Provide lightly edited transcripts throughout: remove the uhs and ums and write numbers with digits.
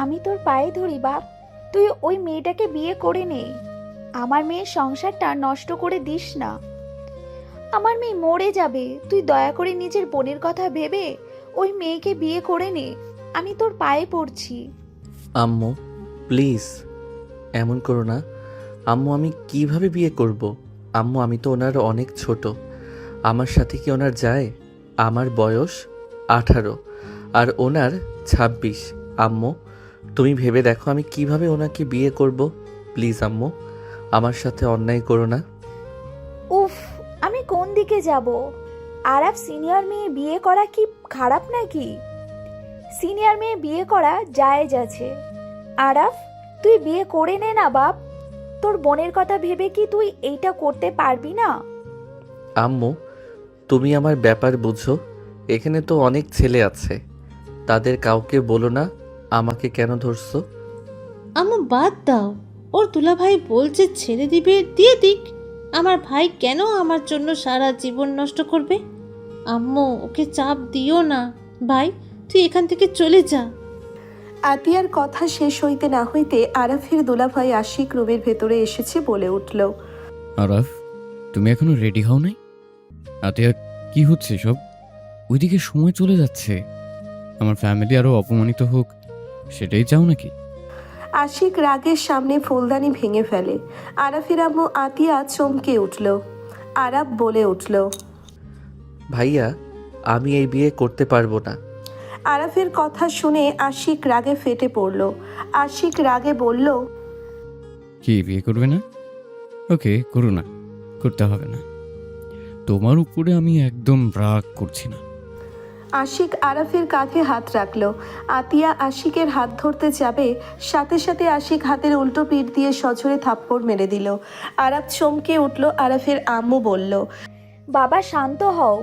আমি তোর পায়ে ধরি বাপ, তুই ওই মেয়েটাকে বিয়ে করে নে। আমার মেয়ের সংসারটা নষ্ট করে দিস না। আমার মেয়ে মরে যাবে, তুই দয়া করে নিজের বোনের কথা ভেবে ওই মেয়েকে বিয়ে করে নে। আমি তোর পায়ে পড়ছি। আম্মু প্লিজ এমন করো না। আম্মু আমি কিভাবে বিয়ে করব? আম্মু আমি তো ওনার অনেক ছোট। আমার সাথে কি ওনার যায়? আমার বয়স 18 আর ওনার 26। আম্মু তুমি ভেবে দেখো আমি কিভাবে ওনাকে বিয়ে করব। প্লিজ আম্মু আমার সাথে অন্যায় করো না। উফ, আমি কোন দিকে যাব? আরাফ, সিনিয়র মেয়ে বিয়ে করা কি খারাপ নাকি? সিনিয়র মেয়ে বিয়ে করা জায়েজ আছে। আরাফ, তুই বিয়ে করে নে না বাপ। তোর বোনের কথা ভেবে কি তুই এইটা করতে পারবি না? আম্মু তুমি আমার ব্যাপার বুঝো। এখানে তো অনেক ছেলে আছে, তাদের কাউকে বলো না আমাকে কেন ধরছো। আম্মু বাদ দাও, ওর দুলাভাই বলছে ছেড়ে দিবে, দিয়ে দিক। আমার ভাই কেন আমার জন্য সারা জীবন নষ্ট করবে? আম্মু ওকে চাপ দিও না। ভাই তুই এখান থেকে চলে যা। আতিয়ার কথা শেষ হইতে না হইতে আরাফের দুলাভাই আশিক রুমের ভেতরে এসেছে বলে উঠল। আরাফ, তুমি এখনো রেডি হও নাই? আতিয়া, কি হচ্ছে সব? ওইদিকে সময় চলে যাচ্ছে। আমার ফ্যামিলি আরো অপমানিত হোক, সেটাই চাও নাকি? আশিক রাগের সামনে ফুলদানি ভেঙে ফেলে। আরাফের আম্মু আতিয়া চমকে উঠল। আরাফ বলে উঠল, ভাইয়া আমি এই বিয়ে করতে পারবো না। আরাফের কথা শুনে আশিক রাগে ফেটে পড়ল। আশিক রাগে বলল, কি বিয়ে করবে না? ওকে, করো না, করতে হবে না। তোমার উপরে আমি একদম রাগ করছি না। আশিক আরাফের কাঁধে হাত রাখল। আতিয়া আশিকের হাত ধরতে যাবে, সাথে সাথে আশিক হাতের উল্টো পিঠ দিয়ে সজোরে থাপ্পড় মেরে দিল। আরাফ চমকে উঠল। আরাফের আম্মু বলল, বাবা শান্ত হও।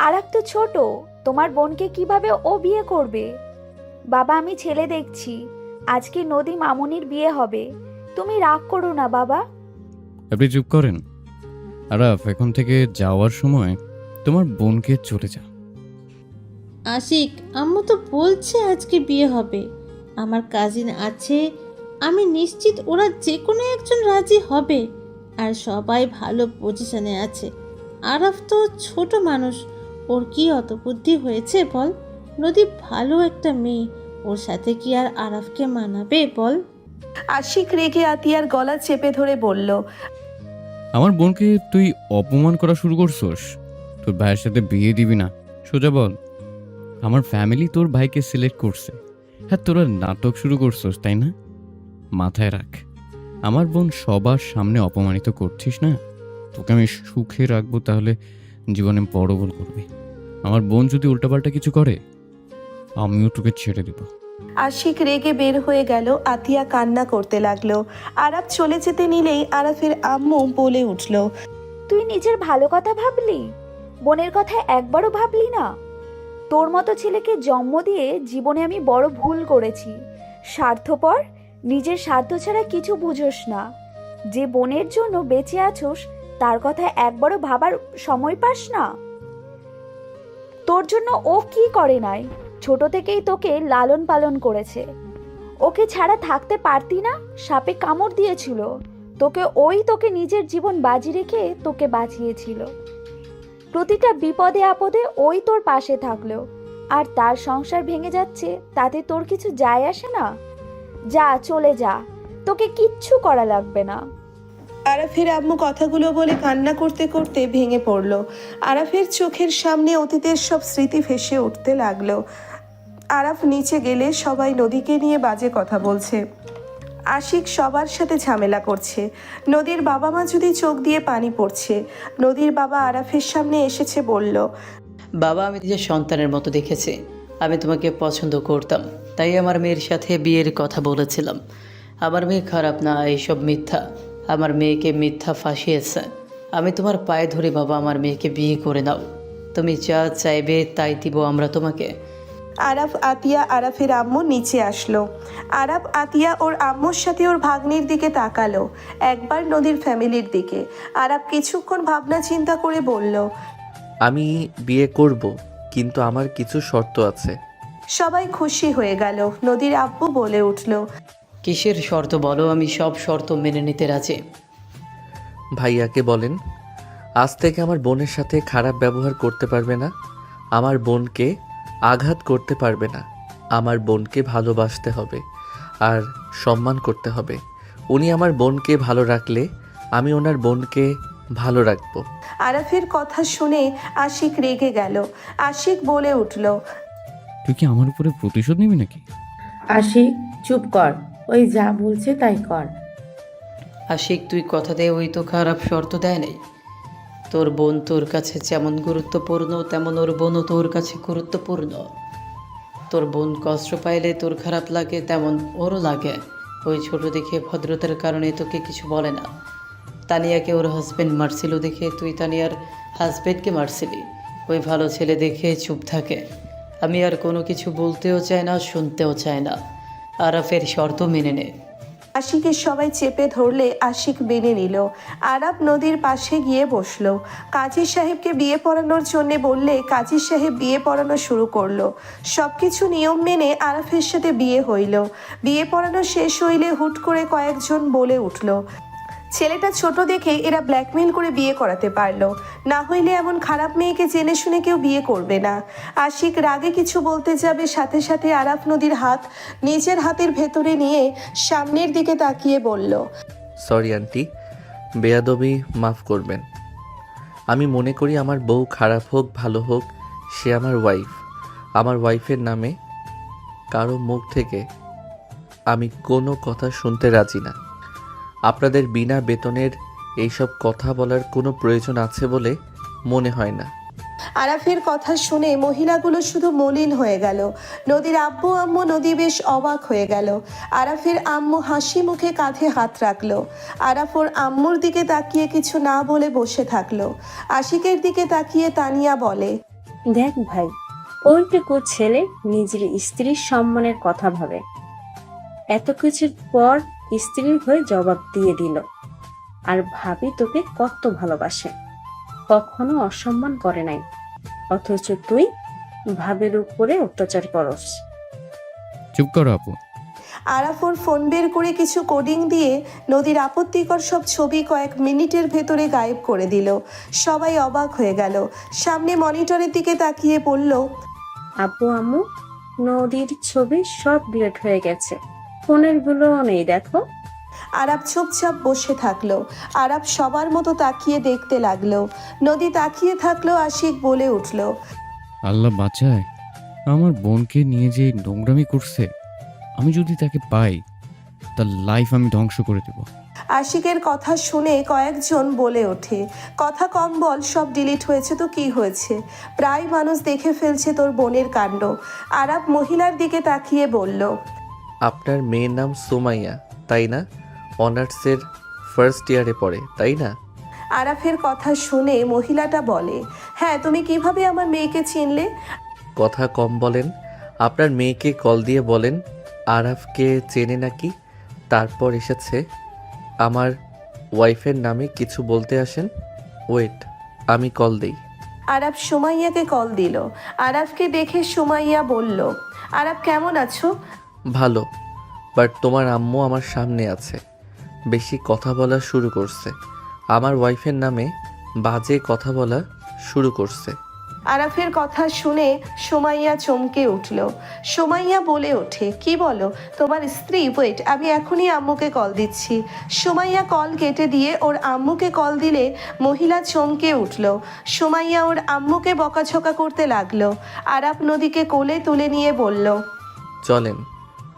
আরাফ তো ছোট, তোমার বোনকে কিভাবে ও বিয়ে করবে? বাবা আমি ছেলে দেখছি, আজকে নদী মামুনির বিয়ে হবে। তুমি রাগ করো না বাবা। আপনি চুপ করেন। আরাফ, এখন থেকে যাওয়ার সময় তোমার বোনকে চলে যা। আশিক, আম্মু তো বলছে আজকে বিয়ে হবে। আমার কাজিন আছে, আমি নিশ্চিত ওরা যে কোনো একজন রাজি হবে। আর সবাই ভালো পজিশনে আছে। আরাফ তো ছোট মানুষ, ওর কি অত বুদ্ধি হয়েছে বল? নদী ভালো একটা মেয়ে, ওর সাথে কি আর আরাফকে মানাবে বল? আশিক রেগে আতিয়ার গলা চেপে ধরে বলল, আমার বোনকে তুই অপমান করা শুরু করছস? তোর ভাইয়ের সাথে বিয়ে দিবি না, সোজা বল। আমার ফ্যামিলি তোর ভাইকে সিলেক্ট করছে। হ্যাঁ, তোরা নাটক শুরু করছস তাই না? মাথায় রাখ, আমার বোন সবার সামনে অপমানিত করছিস না। তোকে আমি সুখে রাখবো, তাহলে জীবনে বড় ভুল করবি। আমার বোন যদি উল্টাপাল্টা কিছু করে, আমিও তোকে ছেড়ে দিব। আশিক রেগে বের হয়ে গেল। আতিয়া কান্না করতে লাগলো। আরাফ চলে যেতে নিলেই আরাফের আম্মু বলে উঠল, তুই নিজের ভালো কথা ভাবলি, বোনের কথা একবারও ভাবলি না? তোর মতো ছেলেকে জন্ম দিয়ে জীবনে আমি বড় ভুল করেছি। স্বার্থপর, নিজের স্বার্থ ছাড়া কিছু বুঝোস না। যে বোনের জন্য বেঁচে আছোস তার কথা একবারও ভাবার সময় পাস না? তোর জন্য ও কি করে নাই? ছোট থেকেই তোকে লালন পালন করেছে। ওকে ছাড়া থাকতে পারতি না? সাপে কামড় দিয়েছিল তোকে নিজের জীবন বাজি রেখে তোকে বাঁচিয়েছিল। প্রতিটা বিপদে আপদে ওই তোর পাশে থাকলো, আর তার সংসার ভেঙে যাচ্ছে তাতে তোর কিছু যায় আসে না? যা, চলে যা, তোকে কিচ্ছু করা লাগবে না। আরাফের আম্মু কথাগুলো বলে কান্না করতে করতে ভেঙে পড়ল। আরাফের চোখের সামনে অতীতের সব স্মৃতি ভেসে উঠতে লাগলো। আরাফ নিচে গেলে সবাই নদীকে নিয়ে বাজে কথা বলছে। আশিক সবার সাথে ঝামেলা করছে। নদীর বাবা মা যদি চোখ দিয়ে পানি পড়ছে। নদীর বাবা আরাফের সামনে এসেছে, বলল, বাবা, আমি নিজের সন্তানের মতো দেখেছি। আমি তোমাকে পছন্দ করতাম, তাই আমার মেয়ের সাথে বিয়ের কথা বলেছিলাম। আমার মেয়ে খারাপ না, এইসব মিথ্যা। আমার মেয়েকে মিথ্যা ফাঁসিয়েছে। আমি তোমার পায়ে ধরে বাবা, আমার মেয়েকে বিয়ে করে নাও। তুমি যা চাইবে তাই দিব আমরা তোমাকে। আরাফ, আতিয়া, আরাফের আম্মু নিচে আসলো। আরাফ, আতিয়া ওর আম্মুর সাথে ওর ভাগ্নির দিকে তাকালো, একবার নদীর ফ্যামিলির দিকে। আরাফ কিছুক্ষণ ভাবনা চিন্তা করে বলল, আমি বিয়ে করব, কিন্তু আমার কিছু শর্ত আছে। সবাই খুশি হয়ে গেল। নদীর আব্বু বলে উঠল, কিসের শর্ত বলো, আমি সব শর্ত মেনে নিতে রাজি। ভাইয়াকে বলেন আজ থেকে আমার বোনের সাথে খারাপ ব্যবহার করতে পারবে না, আমার বোনকে আঘাত করতে পারবে না, আমার বোনকে ভালোবাসতে হবে আর সম্মান করতে হবে। উনি আমার বোনকে ভালো রাখলে আমি ওনার বোনকে ভালো রাখবো। আরাফের কথা শুনে আশিক রেগে গেল। আশিক বলে উঠল, তুই কি আমার উপরে প্রতিশোধ নিবি নাকি? আশিক চুপ কর, ওই যা বলছে তাই কর। আশিক তুই কথা দে, ওই তো খারাপ শর্ত দেয় নাই। তোর বোন তোর কাছে যেমন গুরুত্বপূর্ণ তেমন ওর বোনও তোর কাছে গুরুত্বপূর্ণ। তোর বোন কষ্ট পাইলে তোর খারাপ লাগে তেমন ওরও লাগে। ওই ছোট দেখে ভদ্রতার কারণে তোকে কিছু বলে না। তানিয়াকে ওর হাজব্যান্ড মারছিল দেখে তুই তানিয়ার হাজব্যান্ডকে মারছিলি। ওই ভালো ছেলে দেখে চুপ থাকে। আমি আর কোনো কিছু বলতেও চাই না, শুনতেও চাই না। আরাফের শর্ত মেনে নে। আশিকের সবাই চেপে ধরলে আশিক মেনে নিল। আরাফ নদীর পাশে গিয়ে বসলো। কাজী সাহেবকে বিয়ে পড়ানোর জন্য বললে কাজী সাহেব বিয়ে পড়ানো শুরু করলো। সবকিছু নিয়ম মেনে আরাফের সাথে বিয়ে হইল। বিয়ে পড়ানো শেষ হইলে হুট করে কয়েকজন বলে উঠল, ছেলেটা ছোট দেখে এরা ব্ল্যাকমেল করে বিয়ে করাতে পারলো, না হইলে এমন খারাপ মেয়েকে জেনে শুনে কেউ বিয়ে করবে না। আশিক রাগে কিছু বলতে যাবে, সাথে সাথে আরাফ নদীর হাত নিজের হাতের ভেতরে নিয়ে সামনের দিকে তাকিয়ে বলল, সরি আন্টি, বেয়াদবি মাফ করবেন। আমি মনে করি আমার বউ খারাপ হোক ভালো হোক সে আমার ওয়াইফ। আমার ওয়াইফের নামে কারো মুখ থেকে আমি কোনো কথা শুনতে রাজি না। আপনাদের বিনা বেতনের এইসব কথা বলার কোনো প্রয়োজন আছে বলে মনে হয় না। আরাফের কথা শুনে মহিলাগুলো শুধু মলিন হয়ে গেল। নদীর আব্বু আম্মু নদী বেশ অবাক হয়ে গেল। আরাফের আম্মু হাসি মুখে কাঁধে হাত রাখলো। আরাফ ওর আম্মুর দিকে তাকিয়ে কিছু না বলে বসে থাকলো। আশিকের দিকে তাকিয়ে তানিয়া বলে, দেখ ভাই, ওইটুকু ছেলে নিজের স্ত্রীর সম্মানের কথা ভাবে, এত কিছুর পর স্ত্রীর হয়ে জবাব দিয়ে দিল। আর ভাবি তোকে কত ভালোবাসে, কখনো অসম্মান করে নাই, অথচ তুই ভাবের উপরে অত্যাচার করস। চুপ করো আপু। আরাফ ওর ফোন বের করে কিছু কোডিং দিয়ে নদীর আপত্তিকর সব ছবি কয়েক মিনিটের ভেতরে গায়েব করে দিল। সবাই অবাক হয়ে গেল। সামনে মনিটরের দিকে তাকিয়ে বলল, আব্বু আম্মু, নদীর ছবি সব ডিলিট হয়ে গেছে, ফোনের গুলোও নেই দেখো। আরাফ চুপচাপ বসে থাকলো। আরাফ সবার মতো তাকিয়ে দেখতে লাগলো। নদী তাকিয়ে থাকলো। আশিক বলে উঠল, আল্লাহ বাঁচায়, আমার বোনকে নিয়ে যে নোংরামি করছে, আমি যদি তাকে পাই তার লাইফ আমি ধ্বংস করে দেব। আশিকের কথা শুনে কয়েকজন বলে ওঠে, কথা কম বল, সব ডিলিট হয়েছে তো কি হয়েছে, প্রায় মানুষ দেখে ফেলছে তোর বোনের কাণ্ড। আরাফ মহিলার দিকে তাকিয়ে বলল, আপনার মেয়ের নাম সুমাইয়া তাই না? অনার্সের ফার্স্ট ইয়ারে পড়ে তাই না? আরাফের কথা শুনে মহিলাটা বলে, হ্যাঁ, তুমি কিভাবে আমার মেয়েকে চিনলে? কথা কম বলেন, আপনার মেয়েকে কল দিয়ে বলেন আরাফকে চেনে নাকি, তারপর এসেছে আমার ওয়াইফের নামে কিছু বলতে আসেন। ওয়েট, আমি কল দেই। আরাফ সুমাইয়াকে কল দিল। আরাফকে দেখে সুমাইয়া বলল, আরাফ কেমন আছো? ভালো, বাট তোমার আম্মু আমার সামনে আছে, বেশি কথা বলা শুরু করছে, আমার ওয়াইফের নামে বাজে কথা বলা শুরু করছে। আরাফের কথা শুনে সুমাইয়া চমকে উঠল। সুমাইয়া বলে ওঠে, কি বলো, তোমার স্ত্রী? ওয়েট, আমি এখনই আম্মুকে কল দিচ্ছি। সুমাইয়া কল কেটে দিয়ে ওর আম্মুকে কল দিলে মহিলা চমকে উঠল। সুমাইয়া ওর আম্মুকে বকাঝকা করতে লাগলো। আরাফ নদীকে কোলে তুলে নিয়ে বলল, চলেন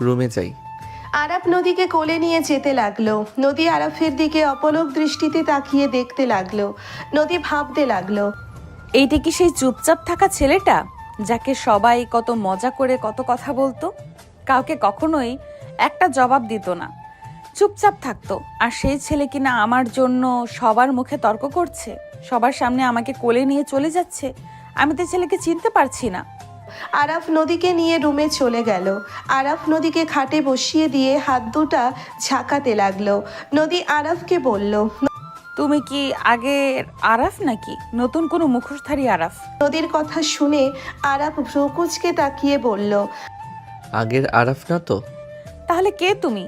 রুমে যাই। আরাফ নদীকে কোলে নিয়ে যেতে লাগলো। নদী আরাফের দিকে অপলক দৃষ্টিতে তাকিয়ে দেখতে লাগলো। নদী ভাবতে লাগলো, এইটা কি সেই চুপচাপ থাকা ছেলেটা যাকে সবাই কত মজা করে কত কথা বলতো, কাউকে কখনোই একটা জবাব দিত না, চুপচাপ থাকতো? আর সেই ছেলে কিনা আমার জন্য সবার মুখে তর্ক করছে, সবার সামনে আমাকে কোলে নিয়ে চলে যাচ্ছে। আমি তো ছেলেকে চিনতে পারছি না। আরাফ নদীকে নিয়ে রুমে চলে গেল। আরাফ নদীকে খাটে বসিয়ে দিয়ে হাত দুটা ঝাঁকাতে লাগলো। নদী আরাফকে বলল, তুমি কি আগের আরাফ নাকি নতুন কোনো মুখোশধারী আরাফ? নদীর কথা শুনে আরাফ ভ্রুকুচকে তাকিয়ে বলল, আগের আরাফ না তো? তাহলে কে তুমি?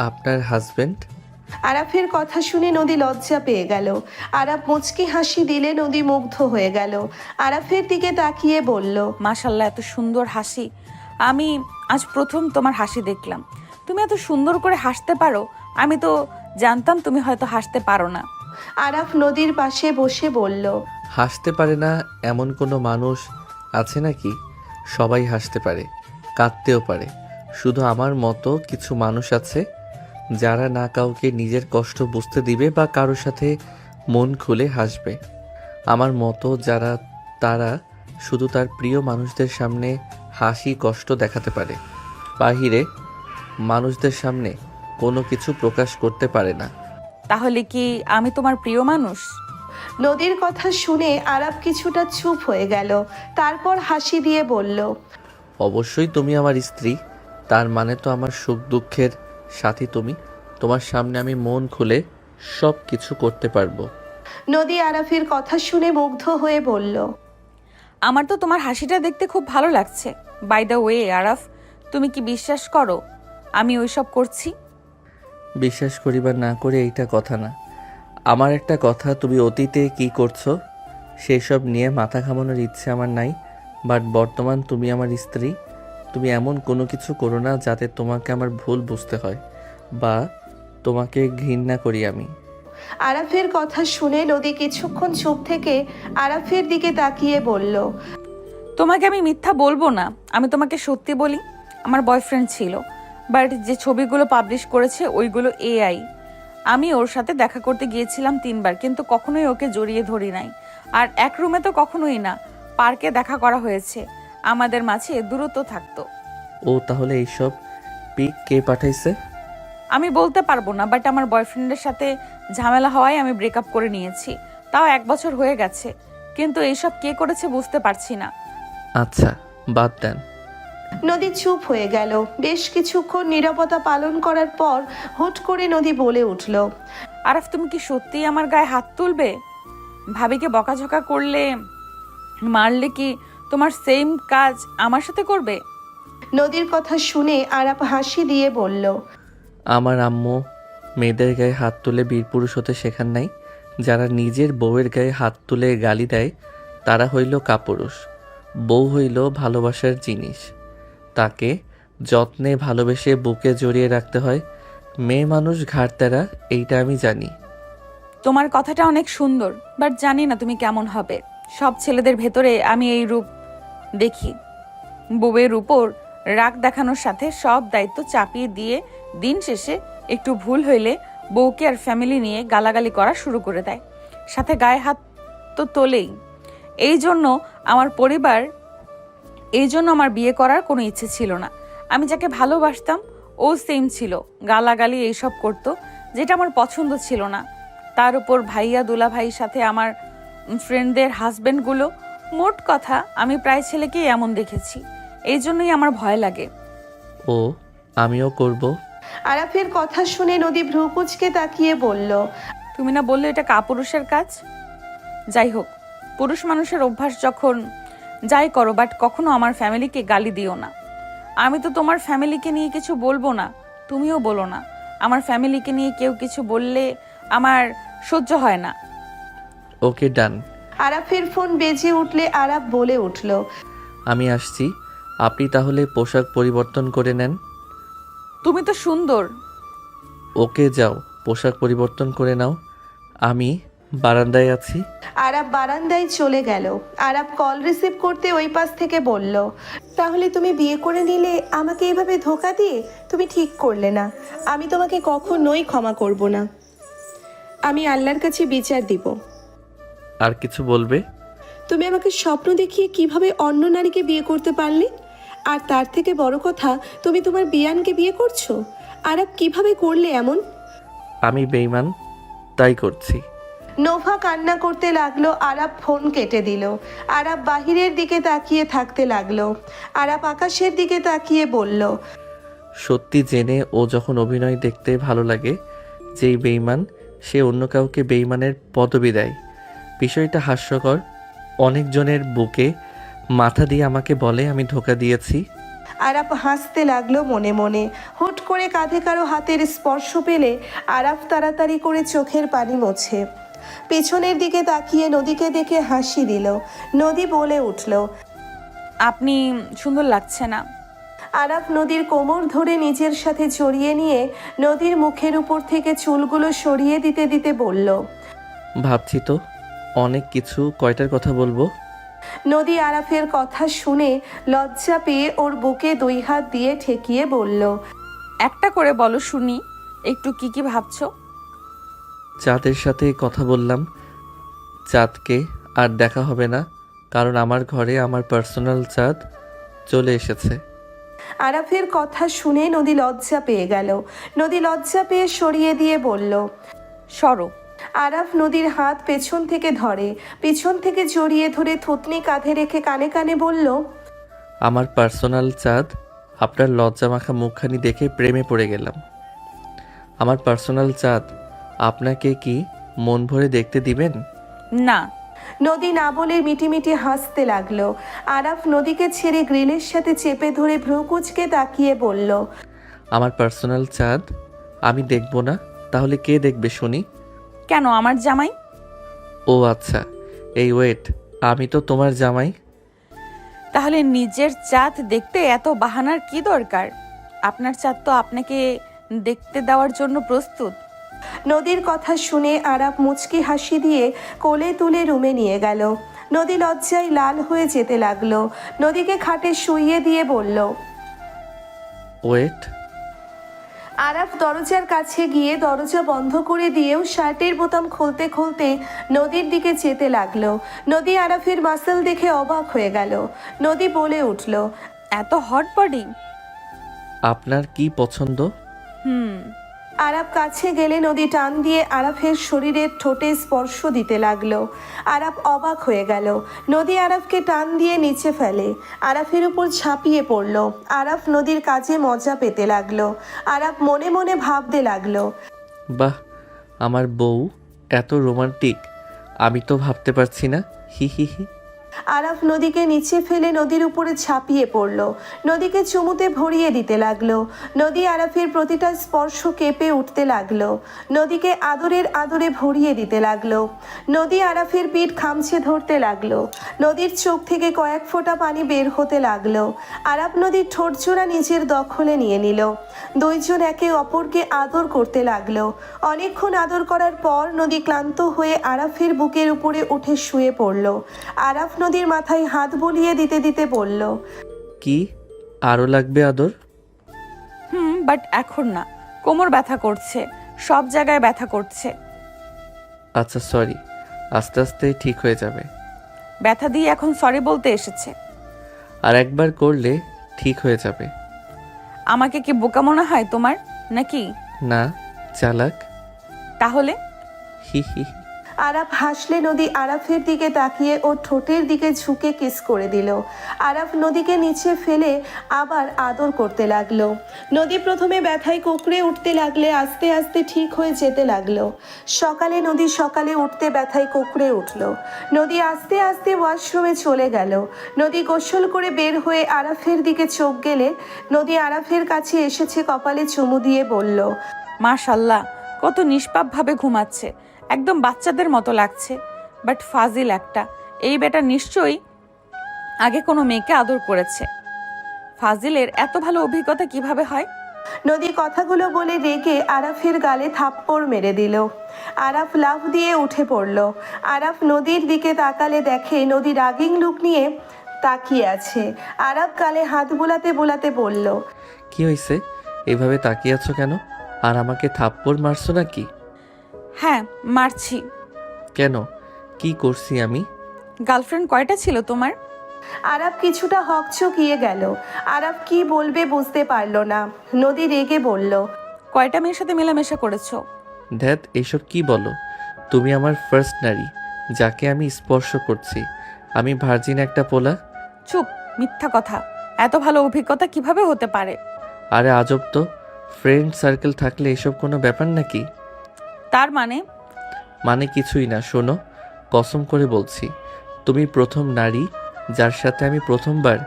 আপনার হাজবেন্ড। আরাফের কথা শুনে নদী লজ্জা পেয়ে গেল। আরাফ মুচকি হাসি দিলে নদী মুগ্ধ হয়ে গেল। আরাফের দিকে তাকিয়ে বলল, মাশাল্লাহ, এত সুন্দর হাসি। আমি আজ প্রথম তোমার হাসি দেখলাম। তুমি এত সুন্দর করে হাসতে পারো। আমি তো জানতাম তুমি হয়তো হাসতে পারো না। আরাফ নদীর পাশে বসে বলল, হাসতে পারে না এমন কোনো মানুষ আছে নাকি? সবাই হাসতে পারে, কাঁদতেও পারে। শুধু আমার মতো কিছু মানুষ আছে যারা না কাউকে নিজের কষ্ট বুঝতে দিবে বা কারোর সাথে মন খুলে হাসবে। আমার মতো যারা, তারা শুধু তার প্রিয় মানুষদের সামনে হাসি কষ্ট দেখাতে পারে, বাহিরে মানুষদের সামনে কোনো কিছু প্রকাশ করতে পারে না। তাহলে কি আমি তোমার প্রিয় মানুষ? নদীর কথা শুনে আরাফ কিছুটা চুপ হয়ে গেল। তারপর হাসি দিয়ে বলল, অবশ্যই তুমি আমার স্ত্রী, তার মানে তো আমার সুখ দুঃখের সাথী তুমি। তোমার সামনে আমি মন খুলে সব কিছু করতে পারবো। নদী আরাফের কথা শুনে মুগ্ধ হয়ে বলল, আমার তো তোমার হাসিটা দেখতে খুব ভালো লাগছে। বাই দ্য ওয়ে আরাফ, তুমি কি বিশ্বাস করো আমি ওইসব করছি? বিশ্বাস করি বা না করে এইটা কথা না। আমার একটা কথা, তুমি অতীতে কি করছো সেসব নিয়ে মাথা ঘামানোর ইচ্ছে আমার নাই। বাট বর্তমান তুমি আমার স্ত্রী, তুমি এমন কোনো কিছু করো না যাতে তোমাকে আমার ভুল বুঝতে হয় বা তোমাকে ঘৃণা করি আমি। আরাফের কথা শুনে নদী কিছুক্ষণ চুপ থেকে আরাফের দিকে তাকিয়ে বলল, তোমাকে আমি মিথ্যা বলবো না, আমি তোমাকে সত্যি বলি। আমার বয়ফ্রেন্ড ছিল, বাট যে ছবিগুলো পাবলিশ করেছে ওইগুলো এআই। আমি ওর সাথে দেখা করতে গিয়েছিলাম 3 বার, কিন্তু কখনোই ওকে জড়িয়ে ধরি নাই। আর এক রুমে তো কখনোই না, পার্কে দেখা করা হয়েছে। আমাদের মাঝে দূরত্ব থাকতো। ও তাহলে এইসব পিক কে পাঠাইছে? আমি বলতে পারবো না, বাট আমার বয়ফ্রেন্ডের সাথে ঝামেলা হওয়ায় আমি ব্রেকআপ করে নিয়েছি। তাও 1 বছর হয়ে গেছে, কিন্তু এইসব কে করেছে বুঝতে পারছি না। আচ্ছা, বাদ দেন। নদী চুপ হয়ে গেল। বেশ কিছুক্ষণ নীরবতা পালন করার পর হুট করে নদী বলে উঠল, আরাফ, তুমি কি সত্যিই আমার গায়ে হাত তুলবে? ভাবিকে বকাঝকা করলে, মারলে কি তোমার সেম কাজ আমার সাথে করবে? নদীর কথা শুনে আরাফ হাসি দিয়ে বলল, আমার আম্মু মেয়েদের গায়ে হাত তুলে বীরপুরুষ হতে শেখান নাই। যারা নিজের বউয়ের গায়ে হাত তুলে গালি দেয় তারা হইল কাপুরুষ। বউ হইল ভালোবাসার জিনিস, তাকে যত্নে ভালোবেসে বুকে জড়িয়ে রাখতে হয়। মেয়ে মানুষ ঘাড়তেরা, এইটা আমি জানি। তোমার কথাটা অনেক সুন্দর, বাট জানি না তুমি কেমন হবে। সব ছেলেদের ভেতরে আমি এই রূপ দেখি। বউয়ের উপর রাগ দেখানোর সাথে সব দায়িত্ব চাপিয়ে দিয়ে দিন শেষে একটু ভুল হইলে বউকে আর ফ্যামিলি নিয়ে গালাগালি করা শুরু করে দেয়, সাথে গায়ে হাত তো তোলেই। এই জন্য আমার বিয়ে করার কোনো ইচ্ছে ছিল না। আমি যাকে ভালোবাসতাম ও সেম ছিল, গালাগালি এইসব করতো, যেটা আমার পছন্দ ছিল না। তার উপর ভাইয়া দুলা ভাইয়ের সাথে আমার ফ্রেন্ডদের হাজবেন্ডগুলো, মোট কথা আমি প্রায় ছেলেকেই এমন দেখেছি। এই জন্যই আমার ভয় লাগে। ও, আমিও করব। আরাফের কথা শুনে নদী ভ্রুকুচকে তাকিয়ে বলল, তুমি না বললে এটা কাপুরুষের কাজ? যাই হোক, পুরুষ মানুষের অভ্যাস যখন যাই করো, বাট কখনো আমার ফ্যামিলিকে গালি দিও না। আমি তো তোমার ফ্যামিলিকে নিয়ে কিছু বলবো না, তুমিও বলো না। আমার ফ্যামিলিকে নিয়ে কেউ কিছু বললে আমার সহ্য হয় না। ওকে, ডান। আরাফের ফোন বেজে উঠলে আরাফ বলে উঠল, আমি আসছি, আপনি তাহলে পোশাক পরিবর্তন করে নেন। তুমি তো সুন্দর। ওকে, যাও পোশাক পরিবর্তন করে নাও, আমি বারান্দায় আছি। আরাফ বারান্দায় চলে গেল। আরাফ কল রিসিভ করতে ওই পাশ থেকে বলল, তাহলে তুমি বিয়ে করে নিলে আমাকে এভাবে ধোকা দিয়ে? তুমি ঠিক করলে না। আমি তোমাকে কখনোই ক্ষমা করব না। আমি আল্লাহর কাছে বিচার দিব। আর কিছু বলবে? তুমি আমাকে স্বপ্ন দেখিয়ে কিভাবে অন্য নারীকে বিয়ে করতে পারলে? আর তার থেকে বড় কথা, তুমি তোমার বিয়ানকে বিয়ে করছো। আরাফ, কিভাবে করলে এমন? আমি বেঈমান, তাই করছি। নোভা কান্না করতে লাগলো। আরাফ ফোন কেটে দিল। আরাফ বাহিরের দিকে তাকিয়ে থাকতে লাগলো। আরাফ আকাশের দিকে তাকিয়ে বলল, সত্যি জেনে ও যখন অভিনয় দেখতে ভালো লাগে, যেই বেঈমান সে অন্য কাউকে বেইমানের পদবি দেয়। বিষয়টা হাস্যকর। অনেকজনের বুকে মাথা দিয়ে আমাকে বলে আমি ধোঁকা দিয়েছি। আরাফ হাসতে লাগলো মনে মনে। হুট করে কাঁধে কারো হাতের স্পর্শ পেলে আরাফ তাড়াতাড়ি করে চোখের পানি মোছে। পেছনের দিকে তাকিয়ে নদীকে দেখে হাসি দিল। নদী বলে উঠল। আপনি সুন্দর লাগছে না। আরাফ নদীর কোমর ধরে নিজের সাথে জড়িয়ে নিয়ে নদীর মুখের উপর থেকে চুলগুলো সরিয়ে দিতে দিতে বলল। ভাবছি তো অনেক কিছু, কয়টার কথা বলবো? নদী আরাফের কথা শুনে লজ্জা পেয়ে ওর বুকে 2 হাত দিয়ে ঠেকিয়ে বলল। একটা করে বলো শুনি, একটু কি কি ভাবছো? চাঁদের সাথে কথা বললাম। চাঁদকে আর দেখা হবে না, কারণ আমার ঘরে আমার পার্সোনাল চাঁদ চলে এসেছে। আরাফের কথা শুনে নদী লজ্জা পেয়ে গেল। নদী লজ্জা পেয়ে সরিয়ে দিয়ে বলল। সরো। আরাফ নদীর হাত পেছন থেকে ধরে, পিছন থেকে জড়িয়ে ধরে থুতনি কাঁধে রেখে কানে কানে বলল। আমার পার্সোনাল চাঁদ, আপনার লজ্জামাখা মুখখানি দেখে প্রেমে পড়ে গেলাম। আমার পার্সোনাল চাঁদ, আপনাকে কি মন ভরে দেখতে দিবেন? না। নদী না বলে মিটিমিটি হাসতে লাগলো। আরাফ নদীকে ছেড়ে গ্রিলের সাথে চেপে ধরে ভ্রু কুঁচকে তাকিয়ে বলল। আমার পার্সোনাল চাঁদ আমি দেখব না, তাহলে কে দেখবে শুনি? কেন, আমার জামাই? ও আচ্ছা, এই ওয়েট, আমি তো তোমার জামাই। তাহলে নিজের চাঁদ দেখতে এত বাহানার কি দরকার? আপনার চাঁদ তো আপনাকে দেখতে দেওয়ার জন্য প্রস্তুত। নদীর কথা শুনে আরাফ মুচকি হাসি দিয়ে কোলে তুলে রুমে নিয়ে গেল। নদী লজ্জায় লাল হয়ে যেতে লাগলো। নদীকে খাটে শুইয়ে দিয়ে বলল। ওয়েট। আরাফ দরজার কাছে গিয়ে দরজা বন্ধ করে দিয়েও শার্টের বোতাম খুলতে খুলতে নদীর দিকে যেতে লাগলো। নদী আরাফের মাসল দেখে অবাক হয়ে গেল। নদী বলে উঠল। এত হট বডি। আপনার কি পছন্দ? আরাফ কাছে গেলে নদী টান দিয়ে আরাফের শরীরের ঠোঁটে স্পর্শ দিতে লাগলো। আরাফ অবাক হয়ে গেল। নদী আরাফকে টান দিয়ে নিচে ফেলে, আরাফের উপর ঝাঁপিয়ে পড়ল। আরাফ নদীর কাজে মজা পেতে লাগলো। আরাফ মনে মনে ভাবতে লাগলো। বাহ, আমার বউ এত রোমান্টিক, আমি তো ভাবতে পারছি না। হি হি হি। আরাফ নদীকে নিচে ফেলে নদীর উপরে ঝাঁপিয়ে পড়ল। নদীকে চুমুতে ভরিয়ে দিতে লাগলো। নদী আরাফের প্রতিটা স্পর্শ কেঁপে উঠতে লাগলো। নদীকে আদরের আদরে ভরিয়ে দিতে লাগলো। নদী আরাফের পিঠ খামছে ধরতে লাগলো। নদীর চোখ থেকে কয়েক ফোঁটা পানি বের হতে লাগলো। আরাফ নদীর ঠোঁটজোড়া নিজের দখলে নিয়ে নিল। দুইজন একে অপরকে আদর করতে লাগলো। অনেকক্ষণ আদর করার পর নদী ক্লান্ত হয়ে আরাফের বুকের উপরে উঠে শুয়ে পড়ল। আরাফ নদীর মাথায় হাত বুলিয়ে দিতে দিতে বলল। কি আরো লাগবে আদর? বাট এখন না, কোমর ব্যথা করছে, সব জায়গায় ব্যথা করছে। আচ্ছা সরি, আস্তে আস্তে ঠিক হয়ে যাবে। ব্যথা দিয়ে এখন সরি বলতে এসেছে? আর একবার করলে ঠিক হয়ে যাবে। আমাকে কি বোকা মনে হয় তোমার নাকি? না, চালাক। তাহলে? হি হি। আরাফ হাসলে নদী আরাফের দিকে তাকিয়ে ওর ঠোঁটের দিকে ঝুঁকে কিস করে দিল। আরাফ নদীকে নিচে ফেলে আবার আদর করতে লাগলো। নদী প্রথমে ব্যথায় কুঁকড়ে উঠতে লাগলে আস্তে আস্তে ঠিক হয়ে যেতে লাগলো। সকালে নদী সকালে উঠতে ব্যথায় কুঁকড়ে উঠল। নদী আস্তে আস্তে ওয়াশরুমে চলে গেল। নদী গোসল করে বের হয়ে আরাফের দিকে চোখ গেলে নদী আরাফের কাছে এসেছে, কপালে চুমু দিয়ে বলল। মাশাল্লাহ, কত নিষ্পাপভাবে ঘুমাচ্ছে, একদম বাচ্চাদের মতো লাগছে। বাট ফাজিল একটা, এই বেটা নিশ্চয়ই আগে কোনো মেয়েকে আদর করেছে। ফাজিলের এত ভালো অভিজ্ঞতা কিভাবে হয়? নদী কথাগুলো বলে রেগে আরাফের গালে থাপ্পড় মেরে দিল। আরাফ লাফ দিয়ে উঠে পড়ল। আরাফ নদীর দিকে তাকালে দেখে নদী রাগিং লুক নিয়ে তাকিয়ে আছে। আরাফ গালে হাত বুলাতে বুলাতে বলল। কি হয়েছে, এভাবে তাকিয়ে আছো কেন? আর আমাকে থাপ্পড় মারছো নাকি? হ্যাঁ, মারছি। কেন, কি করছি আমি? গার্লফ্রেন্ড কয়টা ছিল তোমার? আরাফ কিছুটা হকচকিয়ে গেল। আরাফ কি বলবে বুঝতে পারল না। নদী রেগে বলল। কয়টা মেয়ের সাথে মেলামেশা করেছো? ধ্যাত, এসব কি বলো? তুমি আমার ফার্স্ট নারী যাকে আমি স্পর্শ করছি। আমি ভার্জিন একটা পোলা। চুপ, মিথ্যা কথা। এত ভালো অভিজ্ঞতা কিভাবে হতে পারে? আরে আজব তো, ফ্রেন্ড সার্কেল থাকলে এসব কোনো ব্যাপার নাকি? তার মানে? মানে কিছুই না, শোনো, কসম করে বলছি, তুমি প্রথম নারী যার সাথে আমি প্রথমবার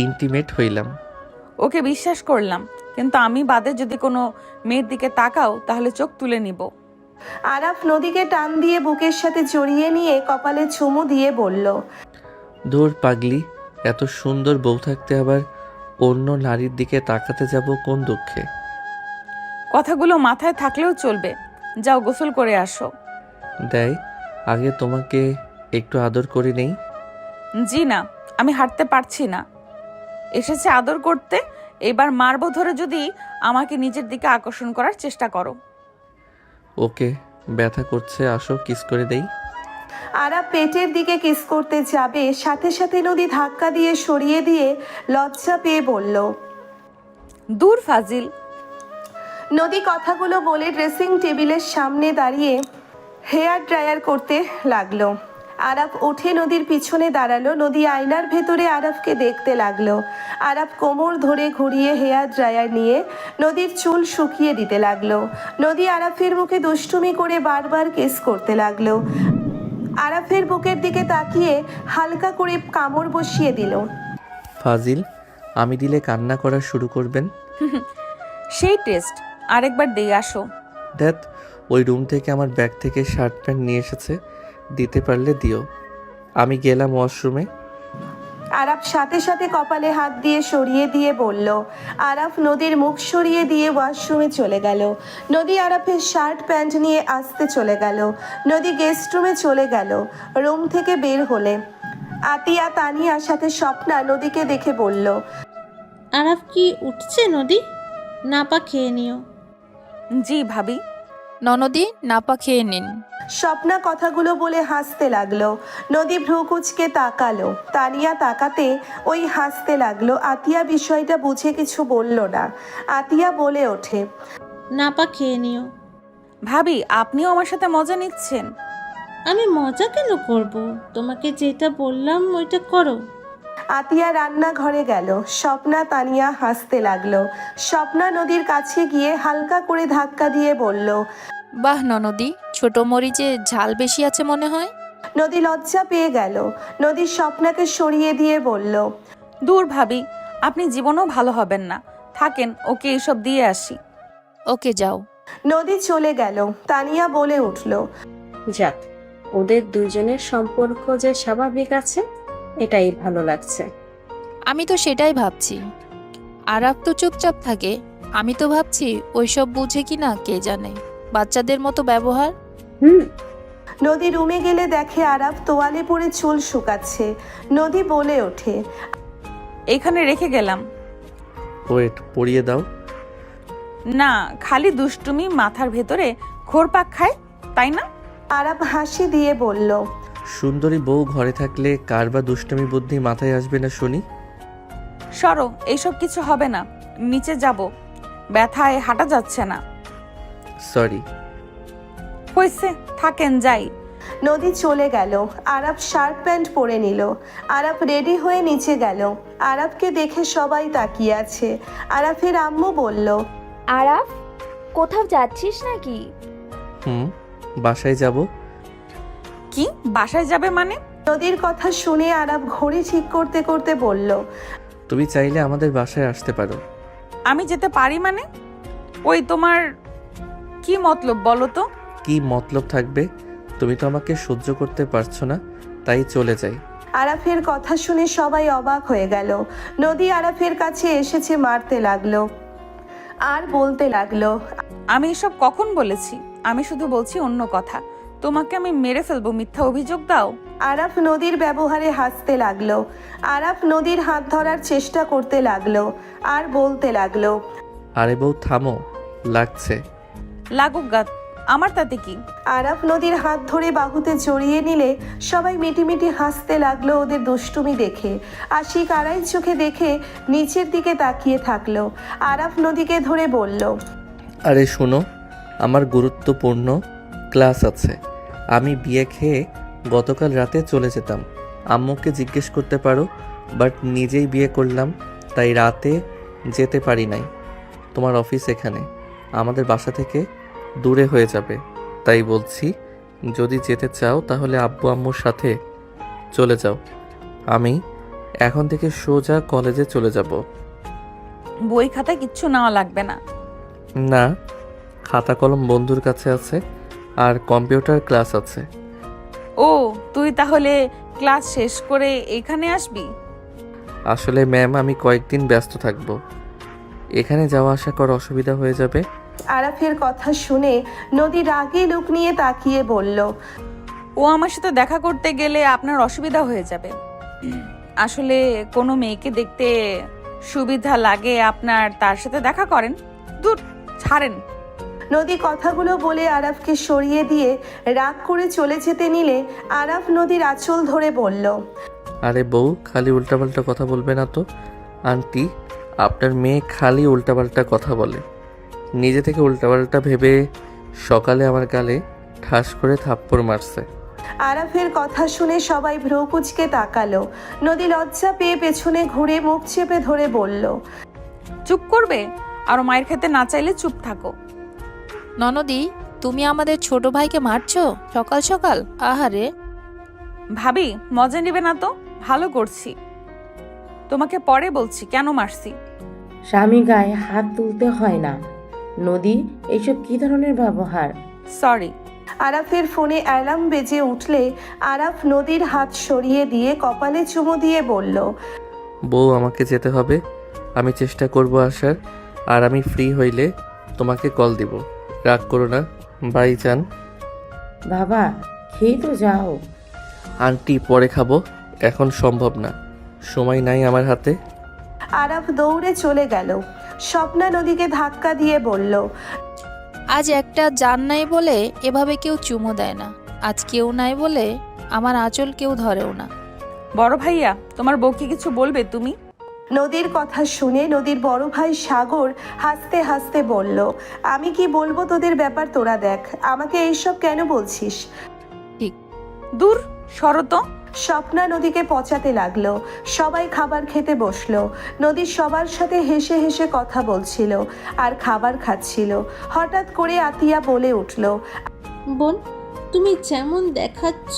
ইন্টিমেট হইলাম। ওকে বিশ্বাস করলাম, কিন্তু আমি বাদে যদি কোনো মেয়ের দিকে তাকাও তাহলে চোখ তুলে নিব। আরাফ নদীকে টান দিয়ে বুকের সাথে জড়িয়ে নিয়ে কপালে চুমু দিয়ে বলল, ধুর পাগলি, এত সুন্দর বউ থাকতে আবার অন্য নারীর দিকে তাকাতে যাব কোন দুঃখে? কথাগুলো মাথায় থাকলেও চলবে। যাও গোসল করে আসো। দেয়, আগে তোমাকে একটু আদর করে নেই। জি না, আমি হাঁটতে পারছি না। এসেছে আদর করতে, এবার মারবো ধরে যদি আমাকে নিজের দিকে আকর্ষণ করার চেষ্টা করো। ওকে, ব্যথা করছে, আসো কিস করে দেই। আরাফ পেটের দিকে কিস করতে যাবে, সাথে সাথে নদী ধাক্কা দিয়ে সরিয়ে দিয়ে লজ্জা পেয়ে বলল, দূর ফাজিল। নদী কথাগুলো বলে ড্রেসিং টেবিলের সামনে দাঁড়িয়ে হেয়ার ড্রায়ার করতে লাগলো। আরাফ উঠে নদীর পিছনে দাঁড়ালো। নদী আয়নার ভেতরে আরাফকে দেখতে লাগলো। আরাফ কোমর ধরে ঘুরিয়ে হেয়ার ড্রায়ার নিয়ে নদীর চুল শুকিয়ে দিতে লাগলো। নদী আরাফের মুখে দুষ্টুমি করে বারবার কিস করতে লাগলো। আরাফের বুকের দিকে তাকিয়ে হালকা করে কামড় বসিয়ে দিল। ফাজিল, আমি দিলে কান্না করা শুরু করবেন। সেই টেস্ট আরেকবার দিয়ে আসো। দেখ, ওই রুম থেকে আমার ব্যাগ থেকে শার্ট প্যান্ট নিয়ে এসেছে, দিতে পারলে দিও। আমি গেলাম ওয়াশরুমে। আরাফ সাথে সাথে কপালে হাত দিয়ে সরিয়ে দিয়ে বলল। আরাফ নদীর মুখ সরিয়ে দিয়ে ওয়াশরুমে চলে গেল। নদী আরাফের শার্ট প্যান্ট নিয়ে আসতে চলে গেল। নদী গেস্ট রুমে চলে গেল। রুম থেকে বের হলে আতিয়া, তানিয়ার সাথে স্বপ্না নদীকে দেখে বলল, আরাফ কি উঠছে নদী? নাপা খেয়ে নিও। জি ভাবি। ননদি, নাপা খেয়ে নিন। স্বপ্না কথাগুলো বলে হাসতে লাগলো। নদী ভ্রু কুচকে তাকালো। তানিয়া তাকাতে ওই হাসতে লাগলো। আতিয়া বিষয়টা বুঝে কিছু বলল না। আতিয়া বলে ওঠে, নাপা খেয়ে নিও। ভাবি, আপনিও আমার সাথে মজা নিচ্ছেন? আমি মজা কেন করব? তোমাকে যেটা বললাম ওইটা করো। আতিয়া রান্নাঘরে গেল। স্বপ্না তানিয়া হাসতে লাগলো। স্বপ্না নদীর কাছে গিয়ে হালকা করে ধাক্কা দিয়ে বলল, বাহ ননদি, ছোট মরিচে ঝাল বেশি আছে মনে হয়। নদী লজ্জা পেয়ে গেল। নদী স্বপ্নাকে সরিয়ে দিয়ে বলল, দূর ভাবি, আপনি জীবনেও ভালো হবেন না। থাকেন, ওকে এসব দিয়ে আসি। ওকে যাও। নদী চলে গেল। তানিয়া বলে উঠল, যাক, ওদের দুজনের সম্পর্ক যে স্বাভাবিক আছে এটাই ভালো লাগছে। আমি তো সেটাই ভাবছি। আরাফ তো চুপচাপ থাকে, আমি তো ভাবছি ওইসব বুঝে কি না কে জানে, বাচ্চাদের মতো ব্যবহার। নদী রুমে গেলে দেখে আরাফ তোয়ালে পরে চুল শুকাচ্ছে। নদী বলে ওঠে, এখানে রেখে গেলাম। ওয়েট, পরিয়ে দাও। না, খালি দুষ্টুমি মাথার ভেতরে ঘোরপাক খায়, তাই না? আরাফ হাসি দিয়ে বলল, সুন্দরী বউ ঘরে থাকলে কার বা দুষ্টমি বুদ্ধি মাথায় আসবে না শুনি? সরো, এইসব কিছু হবে না। নিচে যাব, ব্যথায় হাঁটা যাচ্ছে না। সরি। হয়েছে, থাকেন, যাই। নদী চলে গেল। আরাফ শার্ট প্যান্ট পরে নিল। আরাফ রেডি হয়ে নিচে গেল। আরাফকে দেখে সবাই তাকিয়ে আছে। আরাফের আম্মু বলল, আরাফ, কোথাও যাচ্ছিস নাকি? বাসায় যাব। কি বাসায় যাবে মানে? নদীর কথা শুনে আরাফ ঘড়ি ঠিক করতে করতে বলল, তুমি চাইলে আমাদের বাসায় আসতে পারো। আমি যেতে পারি মানে? ওই তোমার কি মতলব বলো তো? কি মতলব থাকবে? তুমি তো আমাকে সহ্য করতে পারছো না, তাই চলে যাই। আরাফের কথা শুনে সবাই অবাক হয়ে গেল। নদী আরাফের কাছে এসেছে মারতে লাগলো আর বলতে লাগলো, আমি এসব কখন বলেছি? আমি শুধু বলছি অন্য কথা। তোমাকে আমি মেরে ফেলবো, মিথ্যা অভিযোগ দাও। আরাফ নদীর ব্যবহারে হাসতে লাগলো। আরাফ নদীর হাত ধরার চেষ্টা করতে লাগলো আর বলতে লাগলো, আরে বউ থামো, লাগছে। লাগুক গাত, আমার তাতে কি? আরাফ নদীর হাত ধরে বাহুতে জড়িয়ে নিলে সবাই মিটিমিটি হাসতে লাগলো ওদের দুষ্টুমি দেখে। আশিক আড়াই চোখে দেখে নিচের দিকে তাকিয়ে থাকলো। আরাফ নদীকে ধরে বলল, আরে শোনো, আমার গুরুত্বপূর্ণ ক্লাস আছে। আমি বিয়ে খেয়ে গতকাল রাতে চলে যেতাম। আম্মুকে জিজ্ঞেস করতে পারো, বাট নিজেই বিয়ে করলাম, তাই রাতে যেতে পারি নাই। তোমার অফিস এখানে, আমাদের বাসা থেকে দূরে হয়ে যাবে, তাই বলছি, যদি যেতে চাও তাহলে আব্বু আম্মুর সাথে চলে যাও। আমি এখন থেকে সোজা কলেজে চলে যাব। বই খাতা কিচ্ছু নেওয়া লাগবে না। না, খাতা কলম বন্ধুর কাছে আছে আর কম্পিউটার ক্লাস আছে। ও, তুই তাহলে ক্লাস শেষ করে এখানে আসবি? আসলে ম্যাম, আমি কয়েকদিন ব্যস্ত থাকব, এখানে যাওয়া আসা করা অসুবিধা হয়ে যাবে। আরাফের কথা শুনে নদী রাগে লুক নিয়ে তাকিয়ে বলল, ও আমার সাথে দেখা করতে গেলে আপনার অসুবিধা হয়ে যাবে। আসলে কোনো মেয়েকে দেখতে সুবিধা লাগে আপনার, তার সাথে দেখা করেন? দূর, ছাড়েন। নদী কথাগুলো বলে আরাফকে সরিয়ে দিয়ে রাগ করে চলে যেতে নিলে আরাফ নদীর আঁচল ধরে বলল, আরে বউ, খালি উল্টাপাল্টা কথা বলবে না তো। আন্টি, আপনার মেয়ে খালি উল্টাপাল্টা কথা বলে, নিজে থেকে উল্টাপাল্টা ভেবে সকালে আমার গালে ঠাস করে থাপ্পড় মারছে। আরাফের কথা শুনে সবাই ভ্রু কুঁচকে তাকালো। নদী লজ্জা পেয়ে পেছনে ঘুরে মুখ চেপে ধরে বলল, চুপ করবে? আর মায়ের খেতে না চাইলে চুপ থাকো। ননদি, তুমি আমাদের ছোট ভাইকে মারছো সকাল সকাল? আহারে। ভাবি, মজা নিবে না তো? ভালো করছি, তোমাকে পরে বলছি কেন মারছি। স্বামী গায়ে হাত তুলতে হয় না। নদী, এইসব কি ধরনের ব্যবহার? সরি। আরাফের ফোনে অ্যালার্ম বেজে উঠলে আরাফ নদীর হাত সরিয়ে দিয়ে কপালে চুমু দিয়ে বলল, বউ, আমাকে যেতে হবে, আমি চেষ্টা করব আসার, আর আমি ফ্রি হইলে তোমাকে কল দিব। রাগ করো না, বাই যান। বাবা, খেয়ে তো যাও। আন্টি, পরে খাবো, এখন সম্ভব না, সময় নাই আমার হাতে। আরাফ দৌড়ে চলে গেল। স্বপ্না নদীকে ধাক্কা দিয়ে বলল, আজ একটা জান নাই বলে এভাবে কেউ চুমো দেয় না, আজ কেউ নাই বলে আমার আঁচল কেউ ধরেও না। বড় ভাইয়া, তোমার বউকে কিছু বলবে তুমি? নদীর কথা শুনে নদীর বড় ভাই সাগর হাসতে হাসতে বলল, আমি কি বলবো তোদের ব্যাপার তোরা দেখ, আমাকে এইসব কেন বলছিস? দূর সরো তো। স্বপ্না নদীকে পচাতে লাগলো। সবাই খাবার খেতে বসলো। নদী সবার সাথে হেসে হেসে কথা বলছিল আর খাবার খাচ্ছিল। হঠাৎ করে আতিয়া বলে উঠল, বোন, তুমি যেমন দেখাচ্ছ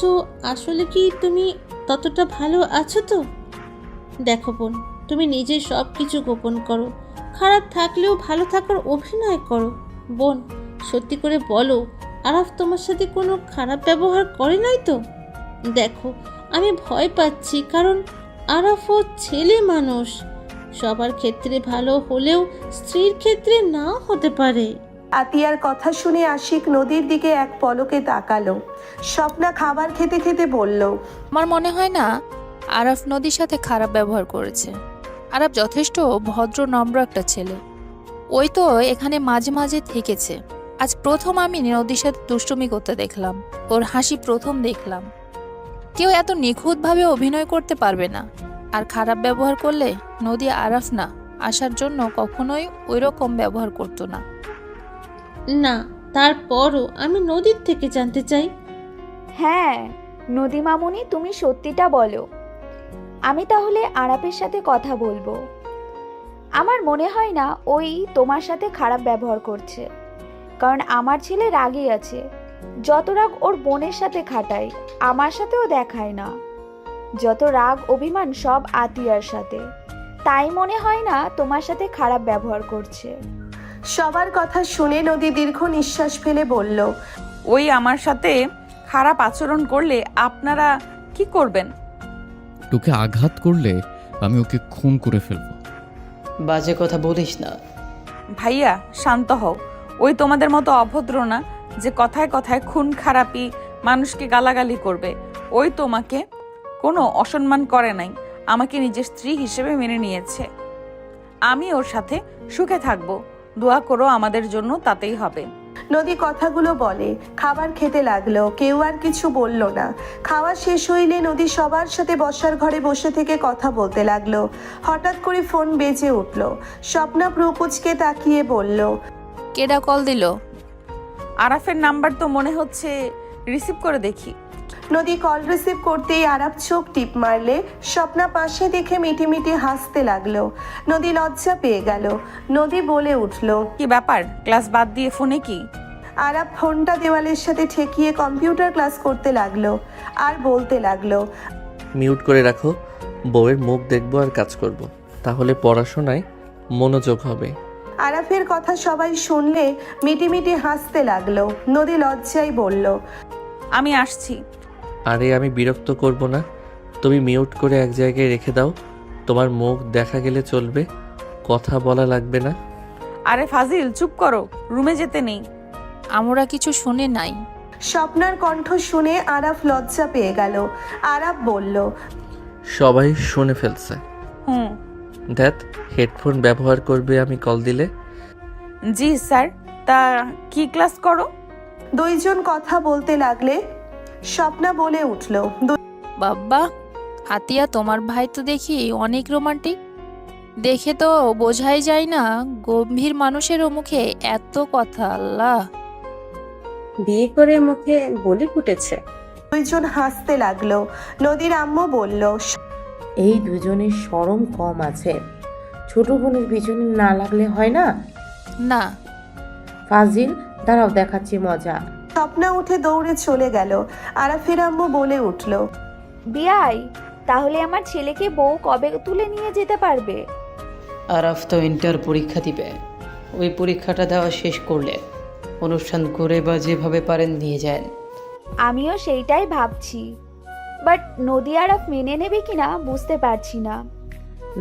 আসলে কি তুমি ততটা ভালো আছো তো? দেখো বোন, তুমি নিজে সব কিছু গোপন করো, খারাপ থাকলেও ভালো থাকার অভিনয় করো। বোন, সত্যি করে বলো, আরাফ তোমার সাথে কোনো খারাপ ব্যবহার করে নাই তো? দেখো, আমি ভয় পাচ্ছি, কারণ আরাফও ছেলে মানুষ, সবার ক্ষেত্রে ভালো হলেও স্ত্রীর ক্ষেত্রে নাও হতে পারে। আতিয়ার কথা শুনে আশিক নদীর দিকে এক পলকে তাকালো। স্বপ্না খাবার খেতে খেতে বলল, আমার মনে হয় না আরাফ নদীর সাথে খারাপ ব্যবহার করেছে। আরাফ যথেষ্ট ভদ্র নম্র একটা ছেলে, ওই তো এখানে মাঝে মাঝে থেকেছে। আজ প্রথম আমি নদীর সাথে দুষ্টুমি করতে দেখলাম, ওর হাসি প্রথম দেখলাম। কেউ এত নিখুঁতভাবে অভিনয় করতে পারবে না। আর খারাপ ব্যবহার করলে নদী আরাফ না আসার জন্য কখনোই ওই রকম ব্যবহার করতো না। না, তারপরও আমি নদীর থেকে জানতে চাই। হ্যাঁ, নদী মামুনি, তুমি সত্যিটা বলো। আমি তাহলে আরাফের সাথে কথা বলবো। আমার মনে হয় না ওই তোমার সাথে খারাপ ব্যবহার করছে, কারণ আমার ছেলে রাগই আছে। যত রাগ ওর বোনের সাথে খাটায়, আমার সাথেও দেখায় না। যত রাগ অভিমান সব আতিয়ার সাথে, তাই মনে হয় না তোমার সাথে খারাপ ব্যবহার করছে। সবার কথা শুনে নদী দীর্ঘ নিঃশ্বাস ফেলে বলল, ওই আমার সাথে খারাপ আচরণ করলে আপনারা কি করবেন? তোকে আঘাত করলে আমি ওকে খুন করে ফেলবো। বাজে কথা বলিস না। ভাইয়া, শান্ত হও। ওই তোমাদের মতো অভদ্র না যে কথায় কথায় খুন খারাপি মানুষকে গালাগালি করবে। ওই তোমাকে কোনো অসম্মান করে নাই, আমাকে নিজের স্ত্রী হিসেবে মেনে নিয়েছে। আমি ওর সাথে সুখে থাকবো, দোয়া করো আমাদের জন্য, তাতেই হবে। নদী কথাগুলো বলে খাবার খেতে লাগলো। কেউ আর কিছু বলল না। খাওয়া শেষ হইলে নদী সবার সাথে বসার ঘরে বসে থেকে কথা বলতে লাগলো। হঠাৎ করে ফোন বেজে উঠল। স্বপ্না প্রকুচকে তাকিয়ে বলল, কেডা কল দিল? আরাফের নাম্বার তো মনে হচ্ছে, রিসিভ করে দেখি। নদী কল রিসিভ করতেই আরাফ চোখ টিপ মারলে স্বপ্না পাশে দেখে মিটি মিটি হাসতে লাগলো। নদী লজ্জা পেয়ে গেল। নদী বলে উঠল, কি ব্যাপার, ক্লাস বাদ দিয়ে ফোনে কি? আরাফ ফোনটা দেওয়ালের সাথে ঠেকিয়ে কম্পিউটার ক্লাস করতে লাগলো আর বলতে লাগলো, মিউট করে রাখো, বউয়ের মুখ দেখবো আর কাজ করব। তাহলে পড়াশোনায় মনোযোগ হবে। আরাফের কথা সবাই শুনলে মিটিমিটি হাসতে লাগলো। নদী লজ্জায় বলল, আমি আসছি। আরে আমি বিরক্ত করব না, তুমি মিউট করে এক জায়গায় রেখে দাও। তোমার মুখ দেখা গেলে চলবে, কথা বলা লাগবে না। আরে ফাজিল, চুপ করো, রুমে যেতে নেই। আমরা কিছু শুনে নাই। স্বপ্নার কণ্ঠ শুনে আরাফ লজ্জা পেয়ে গেল। আরাফ বলল, সবাই শুনে ফেলছে। হুম। দ্যাট হেডফোন ব্যবহার করবে আমি কল দিলে। জি স্যার। তা কি ক্লাস করো? দুইজন কথা বলতে লাগলে স্বপ্না বলে উঠল, বাব্বা, আতিয়া তোমার ভাই তো দেখি অনেক রোমান্টিক। দেখে তো বোঝাই যায় না গম্ভীর মানুষেরও মুখে এত কথা। আল্লাহ, বিয়ে করে মুখে বলি ফুটেছে। দুইজন হাসতে লাগলো। নদীর আম্মু বলল, এই দুজনের শরম কম আছে। ছোট বোনের পিছনে না লাগলে হয় না? না। ফাজিল, দাঁড়াও দেখাচ্ছি মজা। স্বপ্না উঠে দৌড়ে চলে গেল। আরাফের আম্মু বলে উঠল, বিয়াই, তাহলে আমার ছেলেকে বউ কবে তুলে নিয়ে যেতে পারবে? আরাফ তো ইন্টার পরীক্ষা দিবে, ওই পরীক্ষাটা দেওয়া শেষ করলে অনুষ্ঠান করে বা যেভাবে পারেন নিয়ে যান। আমিও সেইটাই ভাবছি, বাট নদী আরাফ মেনে নেবে কিনা বুঝতে পারছি না।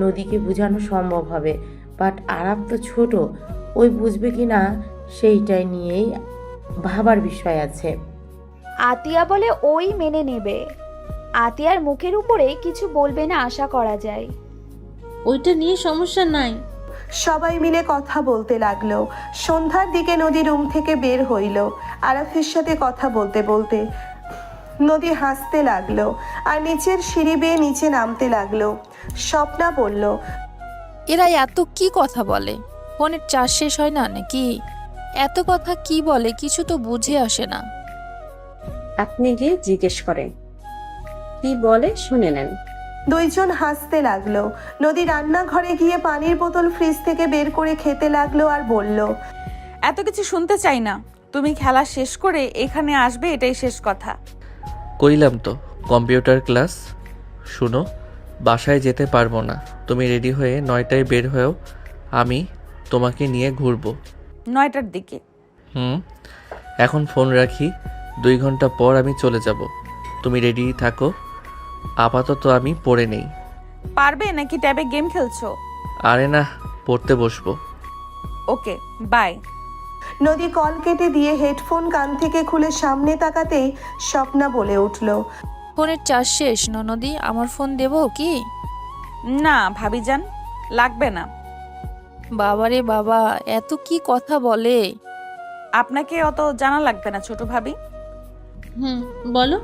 নদীকে বোঝানো সম্ভব হবে, বাট আরাপ তো ছোট, ওই বুঝবে কি না সেইটাই নিয়েই ভাবার বিষয় আছে। আতিয়া বলে ওই মেনে নেবে। আতিয়ার মুখের উপরে কিছু বলবে না আশা করা যায়। ওইটা নিয়ে সমস্যা নাই। সবাই মিলে কথা বলতে লাগলো। সন্ধ্যার দিকে নদী রুম থেকে বের হইল। আরাফের সাথে কথা বলতে বলতে নদী হাসতে লাগলো আর নিচের সিঁড়ি বেয়ে নিচে নামতে লাগলো। স্বপ্না বলল, এরা এত কি কথা বলে? ফোনের চার্জ শেষ হয় না নাকি? এত কথা কি বলে কিছু তো বুঝে আসে না। আপনি গিয়ে জিজ্ঞেস করেন, কি বলে শুনে নেন। দুইজন হাসতে লাগলো। নদী রান্নাঘরে গিয়ে পানির বোতল ফ্রিজ থেকে বের করে খেতে লাগলো আর বলল, এত কিছু শুনতে চাই না, তুমি খেলা শেষ করে এখানে আসবে, এটাই শেষ কথা। কইলাম তো কম্পিউটার ক্লাস। শুনো, বাসায় যেতে পারবো না, তুমি রেডি হয়ে 9টায় বের হয়েও, আমি তোমাকে নিয়ে ঘুরবো। 9টার দিকে? এখন ফোন রাখি, 2 ঘন্টা পর আমি চলে যাব। তুমি রেডি থাকো, আপাতত আমি পড়ে নেই। পারবে নাকি ট্যাবে গেম খেলছো? আরে না, পড়তে বসবো। ওকে, বাই। নদী কল কেটে দিয়ে হেডফোন কান থেকে খুলে সামনে তাকাতেই স্বপ্না বলে উঠল, ফোনের চার্জ শেষ ননদি, আমার ফোন দেবো কি? না ভাবিজান, লাগবে না। বাবারে বাবা, এত কি কথা বলে! আপনাকে অত জানা লাগবে না ছোট ভাবি। বলো।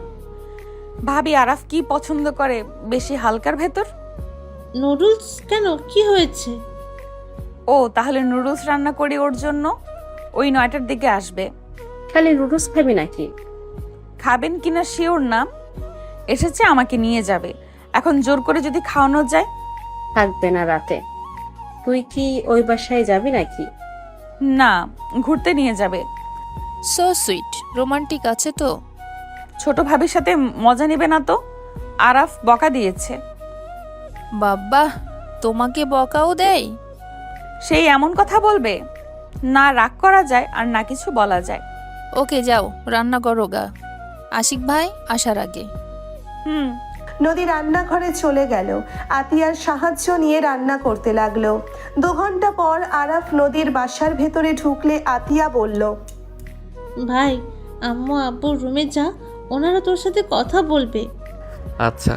ভাবি আরাফ কি পছন্দ করে বেশি হালকার ভেতর? নুডলস কেন, কি হয়েছে? ও তাহলে নুডলস রান্না করি ওর জন্য, ওই 9টার দিকে আসবে। খালি নুডলস খাবি নাকি? খাবেন কিনা শিওর না, এসেছে আমাকে নিয়ে যাবে। এখন জোর করে যদি খাওয়ানো যায়? থাকবে না রাতে। তুই কি ওই বাসায় যাবি নাকি? না, ঘুরতে নিয়ে যাবে। সো সুইট, রোমান্টিক আছে তো। ছোট ভাবির সাথে মজা নেবে না তো? আরাফ বকা দিয়েছে। বাব্বা, তোমাকে বকাও দেয়? সেই এমন কথা বলবে, না রাগ করা যায় আর না কিছু বলা যায়। ওকে যাও, রান্না করো গা, আশিক ভাই আসার আগে। নদী রান্নাঘরে চলে গেল। আতিয়ার সাহায্য নিয়ে রান্না করতে লাগলো। 2 ঘন্টা পর আরাফ নদীর বাসার ভেতরে ঢুকলে আতিয়া বলল, ভাই, আম্মু আব্বুর রুমে যা, ওনারা তোর সাথে কথা বলবে। আচ্ছা।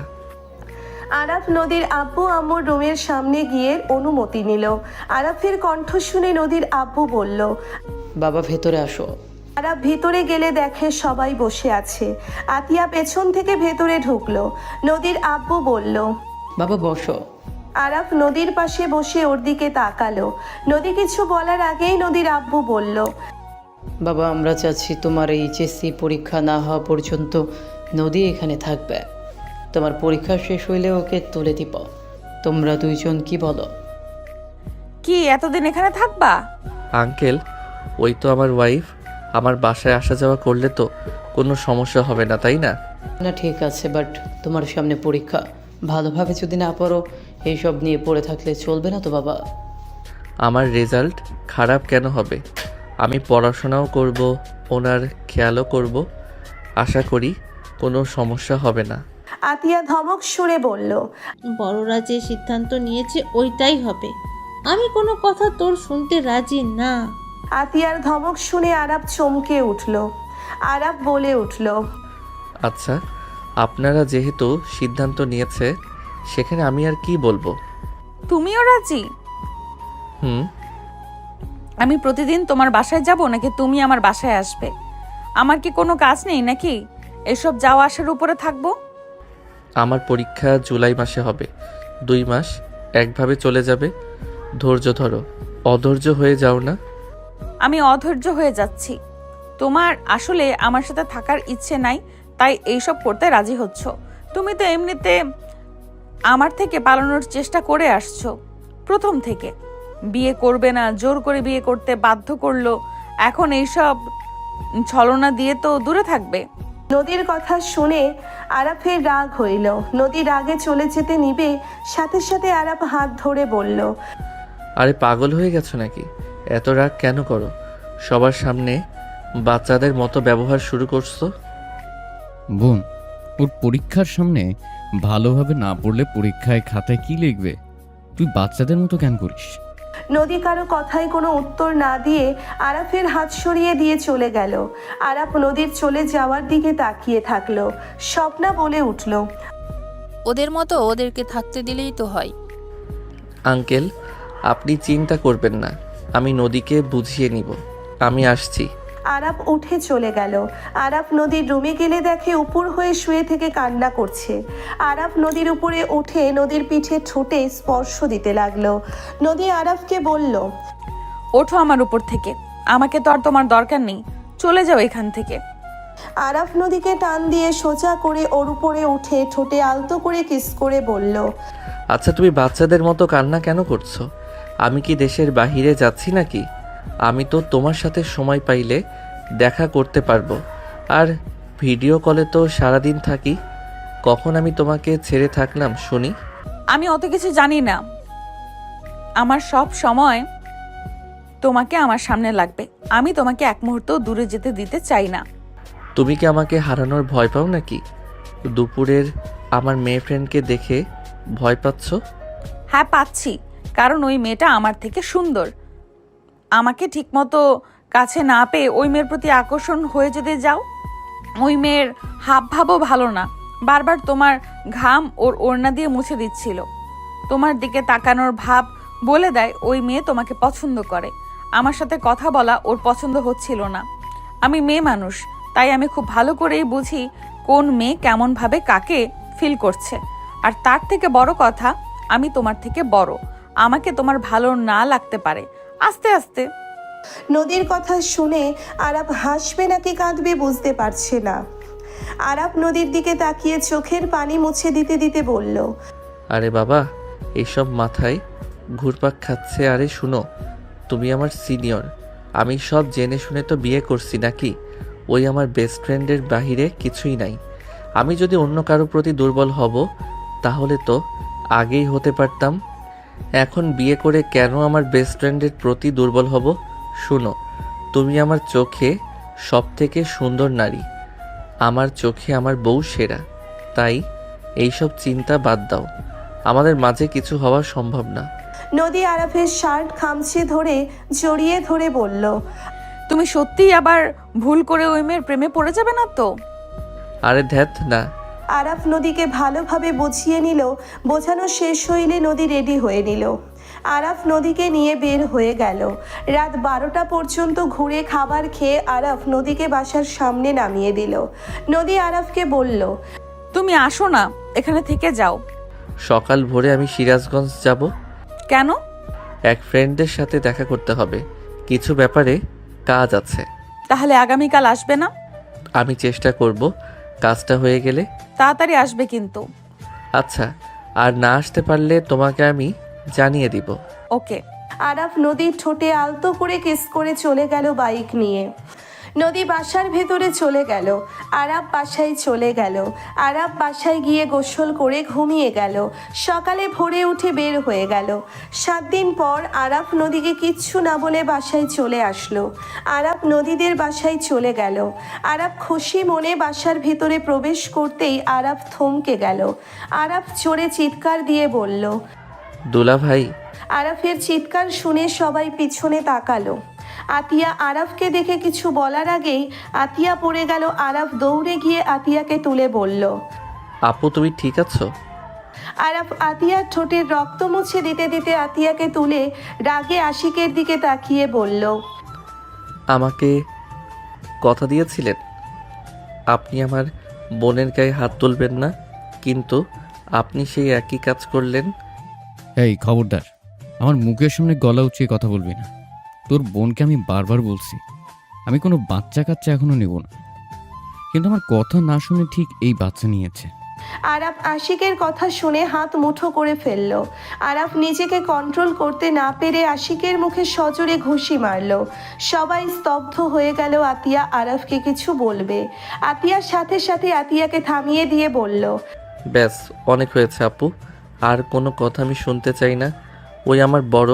আরাফ নদীর আব্বু আম্মুর রুমের সামনে গিয়ে অনুমতি নিল। আরাফের কণ্ঠ শুনে নদীর আব্বু বলল, বাবা ভেতরে আসো। আরাফ ভিতরে গেলে দেখে সবাই বসে আছে। আতিয়া পেছন থেকে ভেতরে ঢুকলো। নদীর আব্বু বলল, বাবা বসো। আরাফ নদীর পাশে বসে ওর দিকে তাকালো। নদী কিছু বলার আগেই নদীর আব্বু বলল, বাবা আমরা চাচ্ছি তোমার এই এইচএসসি পরীক্ষা না হওয়া পর্যন্ত নদী এখানে থাকবে। তোমার পরীক্ষা শেষ হইলে ওকে তুলে দিব। তোমরা দুইজন কি বলো? কি এতদিন এখানে থাকবা? আঙ্কেল, ওই তো আমার ওয়াইফ, আমার বাসায় আসা যাওয়া করলে তো কোনো সমস্যা হবে না, তাই না? না ঠিক আছে, বাট তোমার সামনে পরীক্ষা, ভালোভাবে যদি না পড়ো এইসব নিয়ে পড়ে থাকলে চলবে না তো বাবা। আমার রেজাল্ট খারাপ কেন হবে? আমি পড়াশোনাও করব, ওনার খেয়ালও করব। আশা করি কোনো সমস্যা হবে না। আতিয়া ধমক সুরে বলল। বড়রা যে সিদ্ধান্ত নিয়েছে ওইটাই হবে। আমি কোনো কথা তোর শুনতে রাজি না। আতিয়ার ধমক শুনে আরাপ চমকে উঠল। আরাপ বলে উঠল। আচ্ছা, আপনারা যেহেতু সিদ্ধান্ত নিয়েছে সেখানে আমি আর কি বলবো? তুমিও রাজি? হুম। আমি প্রতিদিন তোমার বাসায় যাব নাকি তুমি আমার বাসায় আসবে? আমার কি কোনো কাজ নেই নাকি এসব যাওয়া আসার উপরে থাকবো? আমার পরীক্ষা জুলাই মাসে হবে। 2 মাস একভাবে চলে যাবে। ধৈর্য ধরো, অধৈর্য হয়ে যাও না। আমি অধৈর্য হয়ে যাচ্ছি। তোমার আসলে আমার সাথে থাকার ইচ্ছে নাই, তাই এইসব করতে রাজি হচ্ছ। তুমি তো এমনিতে আমার থেকে পালানোর চেষ্টা করে আসছো প্রথম থেকে। বিয়ে করবে না, জোর করে বিয়ে করতে বাধ্য করলো। এখন এইসব ছলনা দিয়ে তো দূরে থাকবে। নদীর কথা শুনে আরাফের রাগ হইল। নদী রাগে চলে যেতে নিবে, সাথে সাথে আরাফ হাত ধরে বলল। আরে পাগল হয়ে গেছো নাকি? এত রাগ কেন করো? সবার সামনে বাচ্চাদের মতো ব্যবহার শুরু করছো। বোন, ওর পরীক্ষার সামনে ভালোভাবে না পড়লে পরীক্ষায় খাতায় কি লিখবে? তুই বাচ্চাদের মতো কেন করিস? নদী কারো কথায় কোনো উত্তর না দিয়ে আরাফের হাত সরিয়ে দিয়ে চলে গেল। আরাফ নদীর চলে যাওয়ার দিকে তাকিয়ে থাকলো। স্বপ্না বলে উঠল। ওদের মতো ওদেরকে থাকতে দিলেই তো হয়। আঙ্কেল, আপনি চিন্তা করবেন না, আমি নদীকে বুঝিয়ে নিব। আমি আসছি। আরাফ উঠে চলে গেল। আরাফ নদীর রুমে গেলে দেখে উপর হয়ে শুয়ে থেকে কান্না করছে। আরাফ নদীর উপরে উঠে নদীর পিঠে ঠোঁটে স্পর্শ দিতে লাগলো। নদী আরাফকে বলল। ওঠো আমার উপর থেকে, আমাকে তো আর তোমার দরকার নেই, চলে যাও এখান থেকে। আরাফ নদীকে টান দিয়ে সোজা করে ওর উপরে উঠে ঠোঁটে আলতো করে কিস করে বলল। আচ্ছা, তুমি বাচ্চাদের মতো কান্না কেন করছো? আমি কি দেশের বাহিরে যাচ্ছি নাকি? আমি তো তোমার সাথে সময় পাইলে দেখা করতে পারবো, আর ভিডিও কলে তো সারাদিন থাকি। কখন আমি তোমাকে ছেড়ে থাকলাম শুনি? আমি অত কিছু জানি না। আমার সব সময় তোমাকে আমার সামনে লাগবে। আমি তোমাকে এক মুহূর্ত দূরে যেতে দিতে চাই না। তুমি কি আমাকে হারানোর ভয় পাও নাকি? দুপুরের আমার মেয়ে ফ্রেন্ডকে দেখে ভয় পাচ্ছ? হ্যাঁ পাচ্ছি, কারণ ওই মেয়েটা আমার থেকে সুন্দর। আমাকে ঠিকমতো কাছে না পেয়ে ওই মেয়ের প্রতি আকর্ষণ হয়ে যদি যাও। ওই মেয়ের হাব ভাবও ভালো না, বারবার তোমার ঘাম ওর ওড়না দিয়ে মুছে দিচ্ছিল। তোমার দিকে তাকানোর ভাব বলে দেয় ওই মেয়ে তোমাকে পছন্দ করে। আমার সাথে কথা বলা ওর পছন্দ হচ্ছিল না। আমি মেয়ে মানুষ, তাই আমি খুব ভালো করেই বুঝি কোন মেয়ে কেমন ভাবে কাকে ফিল করছে। আর তার থেকে বড় কথা, আমি তোমার থেকে বড়। আমাকে তোমার ভালো না লাগতে পারে আস্তে আস্তে। নদীর কথা শুনে আরাফ হাসবে নাকি কাঁদবে বুঝতে পারছে না। আরাফ নদীর দিকে তাকিয়ে চোখের পানি মুছে দিতে দিতে বলল। আরে বাবা, এইসব মাথায় ঘুরপাক খাচ্ছে। আরে শুনো, তুমি আমার সিনিয়র। আমি সব জেনে শুনে তো বিয়ে করছি নাকি? ওই আমার বেস্ট ফ্রেন্ডের বাহিরে কিছুই নাই। আমি যদি অন্য কারো প্রতি দুর্বল হব তাহলে তো আগেই হতে পারতাম। এখন বিয়ে করে কেন আমার বেস্ট ফ্রেন্ডের প্রতি দুর্বল হব? শুনো, তুমি আমার চোখে সব থেকে সুন্দর নারী। আমার চোখে আমার বউ সেরা। তাই এইসব চিন্তা বাদ দাও। আমাদের মাঝে কিছু হওয়া সম্ভব না। নদী আরাফের শার্ট খামচে ধরে জড়িয়ে ধরে বলল। তুমি সত্যিই আবার ভুল করে ওই মেয়ের প্রেমে পড়ে যাবে না তো? আরে ধ্যাত না। আরাফ নদীকে ভালোভাবে বুঝিয়ে নিল। বোঝানো শেষ হইলে নদী রেডি হয়ে নিল। আরাফ নদীকে নিয়ে বের হয়ে গেল। রাত 12টা পর্যন্ত ঘুরে খাবার খেয়ে আরাফ নদীকে বাসার সামনে নামিয়ে দিল। নদী আরাফকে বলল। তুমি আসো না, এখানে থেকে যাও। সকাল ভোরে আমি সিরাজগঞ্জ যাব। কেন? এক ফ্রেন্ডের সাথে দেখা করতে হবে, কিছু ব্যাপারে কাজ আছে। তাহলে আগামীকাল আসবে না? আমি চেষ্টা করব, কাজটা হয়ে গেলে। তাড়াতাড়ি আসবে কিন্তু। আচ্ছা, আর না আসতে পারলে তোমাকে আমি জানিয়ে দিব। ওকে। আরাফ নদীর ঠোঁটে আলতো করে কিস করে চলে গেল বাইক নিয়ে। নদী বাসার ভেতরে চলে গেল, আরাব বাসায় চলে গেল। আরাব বাসায় গিয়ে গোসল করে ঘুমিয়ে গেল। সকালে ভোরে উঠে বের হয়ে গেল। 7 দিন পর আরাব নদীকে কিচ্ছু না বলে বাসায় চলে আসলো। আরাব নদীদের বাসায় চলে গেল। আরাব খুশি মনে বাসার ভেতরে প্রবেশ করতেই আরাব থমকে গেল। আরাব জোরে চিৎকার দিয়ে বলল। দুলা ভাই। আরাফের চিৎকার শুনে সবাই পিছনে তাকালো। আতিয়া আরাফকে দেখে কিছু বলার আগেই আতিয়া পড়ে গেল। আরাফ দৌড়ে গিয়ে আতিয়াকে তুলে বলল। আপু তুমি ঠিক আছো? আরাফ আতিয়ার ঠোঁটের রক্ত মুছে দিতে দিতে আতিয়াকে তুলে রাগে আশিকের দিকে তাকিয়ে বলল। আমাকে কথা দিয়েছিলেন আপনি আমার বোনের গায়ে হাত তুলবেন না, কিন্তু আপনি সেই একই কাজ করলেন। এই খবরদার, আমার মুখের সামনে গলা উঁচিয়ে কথা বলবি না। তোর বোনকে আমি বারবার বলছি আমি কোনো বাচ্চা কাচ্চা এখনো নেব না, কিন্তু আমার কথা না শুনে ঠিক এই বাচ্চা নিয়েছে। আরাফ আশিকের কথা শুনে হাত মুঠো করে ফেলল। আরাফ নিজেকে কন্ট্রোল করতে না পেরে আশিকের মুখে সজোরে ঘুষি মারল। সবাই স্তব্ধ হয়ে গেল। আতিয়া আরাফকে কিছু বলবে, আতিয়ার সাথে সাথে আতিয়াকে থামিয়ে দিয়ে বলল। ব্যাস অনেক হয়েছে আপু, আর কোনো কথা আমি শুনতে চাই না। ওই আমার বড়,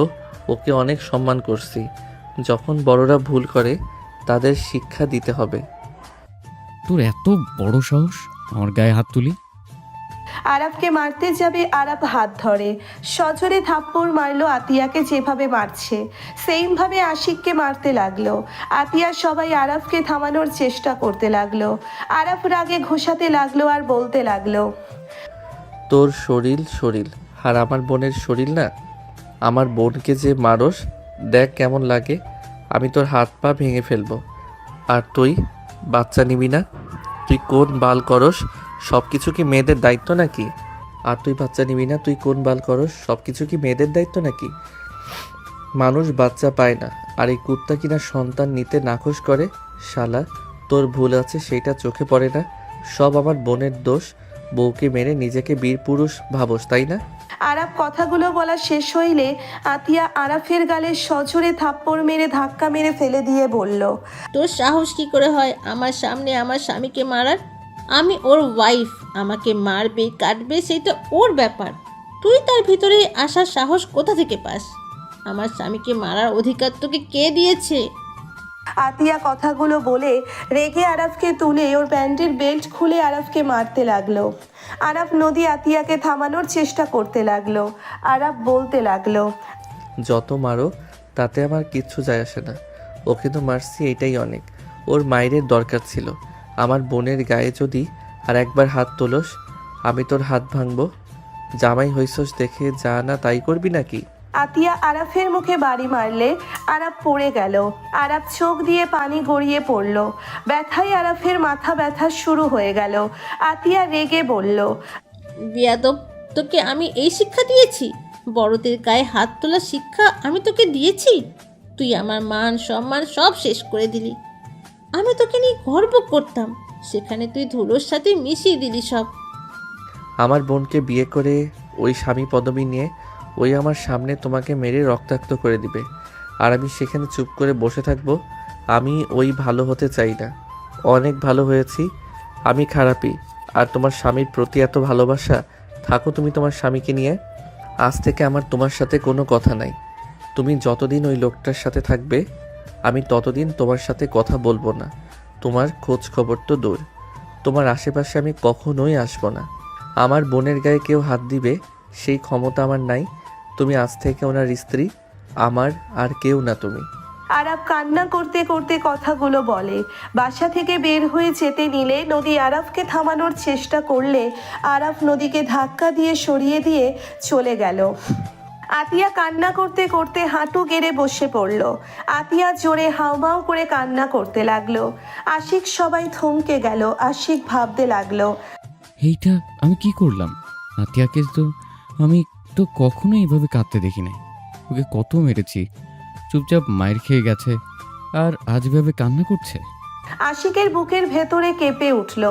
ওকে অনেক সম্মান করছি। যখন বড়রা ভুল করে তাদের শিক্ষা দিতে হবে। তোর এত বড় সাহস আমার গায়ে হাত তুলি? আরাফকে মারতে যাবে, আরাফ হাত ধরে সজোরে থাপ্পড় মারলো আতিয়াকে যেভাবে মারছে সেইমভাবে আশিককে মারতে লাগলো। আতিয়া সবাই আরাফকে থামানোর চেষ্টা করতে লাগলো। আরাফ রাগে ঘোষাতে লাগলো আর বলতে লাগলো। তোর শরীর আর আমার বোনের শরীর না। আমার বোনকে যে মারস দেখ কেমন লাগে। আমি তোর হাত পা ভেঙে ফেলবো। আর তুই বাচ্চা নিবি না? তুই কোন বাল করস? সব কিছু কি মেয়েদের দায়িত্ব নাকি? আর তুই বাচ্চা নিবি না? তুই কোন বাল করস? সব কিছু কি মেয়েদের দায়িত্ব নাকি? মানুষ বাচ্চা পায় না, আর এই কুত্তা কিনা সন্তান নিতে নাখোশ করে। শালা, তোর ভুল আছে সেটা চোখে পড়ে না। সব আমার বোনের দোষ। বউকে মেরে নিজেকে বীর পুরুষ ভাবস, তাই না? আরাফ কথাগুলো বলা শেষ হইলে আতিয়া আরাফের গালে সজোরে থাপ্পড় মেরে ধাক্কা মেরে ফেলে দিয়ে বলল। তোর সাহস কি করে হয় আমার সামনে আমার স্বামীকে মারার? আমি ওর ওয়াইফ, আমাকে মারবে কাটবে সেটা ওর ব্যাপার। তুই তার ভিতরে আসার সাহস কোথা থেকে পাস? আমার স্বামীকে মারার অধিকার তোকে কে দিয়েছে? আতিয়া কথাগুলো বলে রেগে আরাফকে তুলে ওর প্যান্টের বেল্ট খুলে আরাফকে মারতে লাগলো। আরাফ নদী আতিয়াকে থামানোর চেষ্টা করতে লাগলো। আরাফ বলতে লাগলো। যত মারো তাতে আমার কিচ্ছু যায় আসে না। ওকে তো মারছি, এটাই অনেক। ওর মায়ের দরকার ছিল। আমার বোনের গায়ে যদি আর একবার হাত তোলস, আমি তোর হাত ভাঙবো। জামাই হইছস দেখে যা না তাই করবি নাকি? আতিয়া আরাফের মুখে বাড়ি মারলে আরাফ পড়ে গেল। আরাফ চোখ দিয়ে পানি গড়িয়ে পড়ল। ব্যথায় আরাফের মাথা ব্যথা শুরু হয়ে গেল। আতিয়া রেগে বলল। বিয়াদব, তোকে আমি এই শিক্ষা দিয়েছি? বড়দের গায়ে হাত তোলার শিক্ষা আমি তোকে দিয়েছি? তুই আমার মান সম্মান সব শেষ করে দিলি। আমি তোকে নিয়ে গর্ব করতাম, সেখানে তুই ধুলোর সাথে মিশিয়ে দিলি সব। আমার বোনকে বিয়ে করে ওই স্বামী পদবি নিয়ে ওই আমার সামনে তোমাকে মেরে রক্তাক্ত করে দিবে, আর আমি সেখানে চুপ করে বসে থাকবো? আমি ওই ভালো হতে চাই না। অনেক ভালো হয়েছি, আমি খারাপই। আর তোমার স্বামীর প্রতি এত ভালোবাসা, থাকো তুমি তোমার স্বামীকে নিয়ে। আজ থেকে আমার তোমার সাথে কোনো কথা নাই। তুমি যতদিন ওই লোকটার সাথে থাকবে আমি ততদিন তোমার সাথে কথা বলবো না। তোমার খোঁজ খবর তো দূর, তোমার আশেপাশে আমি কখনোই আসবো না। আমার বোনের গায়ে কেউ হাত দিবে সেই ক্ষমতা আমার নাই। তুমি আজ থেকে ওনার স্ত্রী, আমার আর কেউ না তুমি। আরাফ কান্না করতে করতে কথাগুলো বলে। বাসা থেকে বের হয়ে যেতে নিলে নদী আরাফকে থামানোর চেষ্টা করলে আরাফ নদীকে ধাক্কা দিয়ে সরিয়ে দিয়ে চলে গেল। আতিয়া কান্না করতে করতে হাঁটু গেড়ে বসে পড়ল। আতিয়া জোরে হাউমাউ করে কান্না করতে লাগলো। আশিক সবাই থমকে গেল। আশিক ভাবতে লাগলো। এইটা আমি কি করলাম? আতিয়াকে তো আমি কখনো এইভাবে কাঁদতে দেখি নাই। ওকে কত মেরেছি, চুপচাপ মায়ের খেয়ে গেছে, আর আজ এভাবে কান্না করছে। আশিকের বুকের ভেতরে কেঁপে উঠল।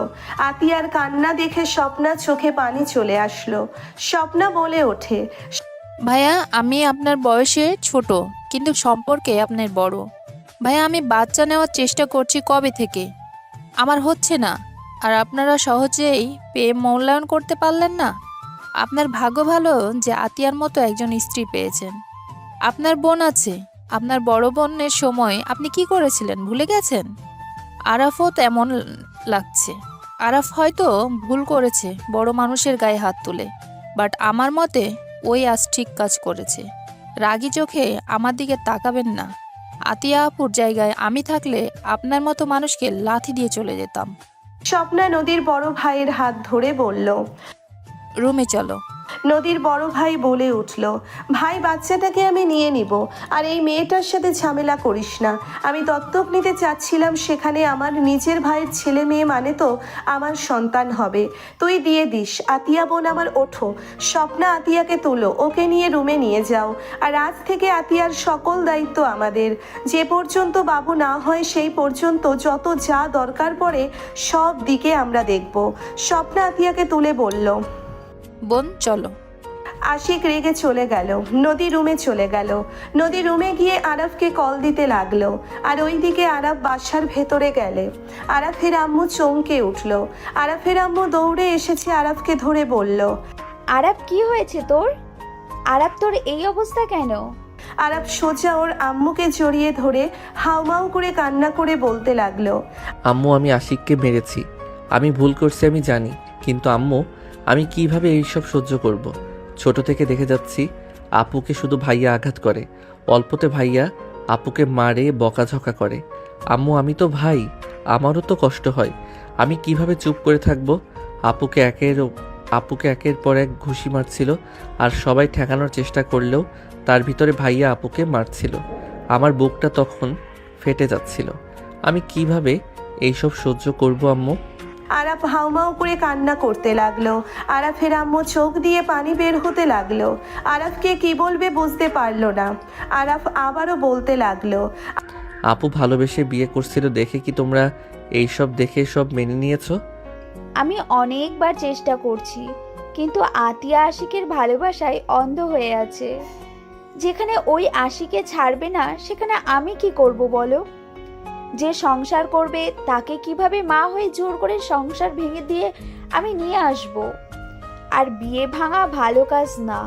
আতিয়ার কান্না দেখে স্বপ্না চোখে পানি চলে আসলো। স্বপ্না বলে ওঠে। ভাইয়া, আমি আপনার বয়সে ছোট কিন্তু সম্পর্কে আপনার বড়। ভাইয়া আমি বাচ্চা নেওয়ার চেষ্টা করছি কবে থেকে, আমার হচ্ছে না। আর আপনারা সহজেই পেয়ে মূল্যায়ন করতে পারলেন না। আপনার ভাগ্য ভালো যে আতিয়ার মতো একজন স্ত্রী পেয়েছেন। আপনার বোন আছে, আপনার বড় বোনের সময় আপনি কি করেছিলেন ভুলে গেছেন? আরাফও তেমন লাগছে। আরাফ হয়তো ভুল করেছে বড় মানুষের গায়ে হাত তুলে, বাট আমার মতে ওই আজ ঠিক কাজ করেছে। রাগী চোখে আমার দিকে তাকাবেন না। আতিয়া আপুর জায়গায় আমি থাকলে আপনার মতো মানুষকে লাথি দিয়ে চলে যেতাম। স্বপ্না নদীর বড় ভাইয়ের হাত ধরে বলল। রুমে চলো। নদীর বড় ভাই বলে উঠল, ভাই বাচ্চাটাকে আমি নিয়ে নিব, আর এই মেয়েটার সাথে ঝামেলা করিস না। আমি দত্তক নিতে চাচ্ছিলাম, সেখানে আমার নিজের ভাইয়ের ছেলে মেয়ে মানে তো আমার সন্তান হবে। তুই দিয়ে দিস। আতিয়া বোন আমার, ওঠো। স্বপ্না আতিয়াকে তোলো, ওকে নিয়ে রুমে নিয়ে যাও। আর আজ থেকে আতিয়ার সকল দায়িত্ব আমাদের। যে পর্যন্ত বাবু না হয় সেই পর্যন্ত যত যা দরকার পড়ে সব দিকে আমরা দেখব। স্বপ্না আতিয়াকে তুলে বলল। বোন চলো। আশিক রেগে চলে গেল। নদী রুমে চলে গেল। নদী রুমে গিয়ে আরাফকে কল দিতে লাগলো। আর ওইদিকে আরাফ বাসার ভেতরে গেলে আরাফের আম্মু চমকে উঠল। আরাফের আম্মু দৌড়ে এসেছে আরাফকে ধরে বলল। আরাফ কি হয়েছে তোর? আরাফ তোর এই অবস্থা কেন? আরাফ সোজা ওর আম্মুকে জড়িয়ে ধরে হাউমাউ করে কান্না করে বলতে লাগলো। আম্মু আমি আশিককে মেরেছি, আমি ভুল করছি আমি জানি, কিন্তু আম্মু আমি কিভাবে এইসব সহ্য করব। ছোট থেকে দেখে যাচ্ছি আপুকে শুধু ভাইয়া আঘাত করে, অল্পতে ভাইয়া আপুকে মারে বকাঝকা করে। আম্মু আমি তো ভাই, আমারও তো কষ্ট হয়, আমি কিভাবে চুপ করে থাকব? আপুকে একের পর এক ঘুষি মারছিল, আর সবাই ঠেকানোর চেষ্টা করলেও তার ভিতরে ভাইয়া আপুকে মারছিল। আমার বুকটা তখন ফেটে যাচ্ছিল। আমি কিভাবে এইসব সহ্য করব আম্মু? আরাফ হাউমাউ করে কান্না করতে লাগলো। আরাফের আম্মু চোখ দিয়ে পানি বের হতে লাগলো। আরাফকে কি বলবে বুঝতে পারলো না। আরাফ আবারও বলতে লাগলো। আপু ভালোবেসে বিয়ে করছিল দেখে কি তোমরা এইসব দেখে সব মেনে নিয়েছো? আমি অনেকবার চেষ্টা করছি, কিন্তু আতিয়া আশিকের ভালোবাসায় অন্ধ হয়ে আছে। যেখানে ওই আশিকে ছাড়বে না, সেখানে আমি কি করব বলো? যে সংসার করবে তাকে কিভাবে মা হয়ে জোর করে সংসার ভেঙে দিয়ে আমি নিয়ে আসব? আর বিয়ে ভাঙা ভালো কাজ না।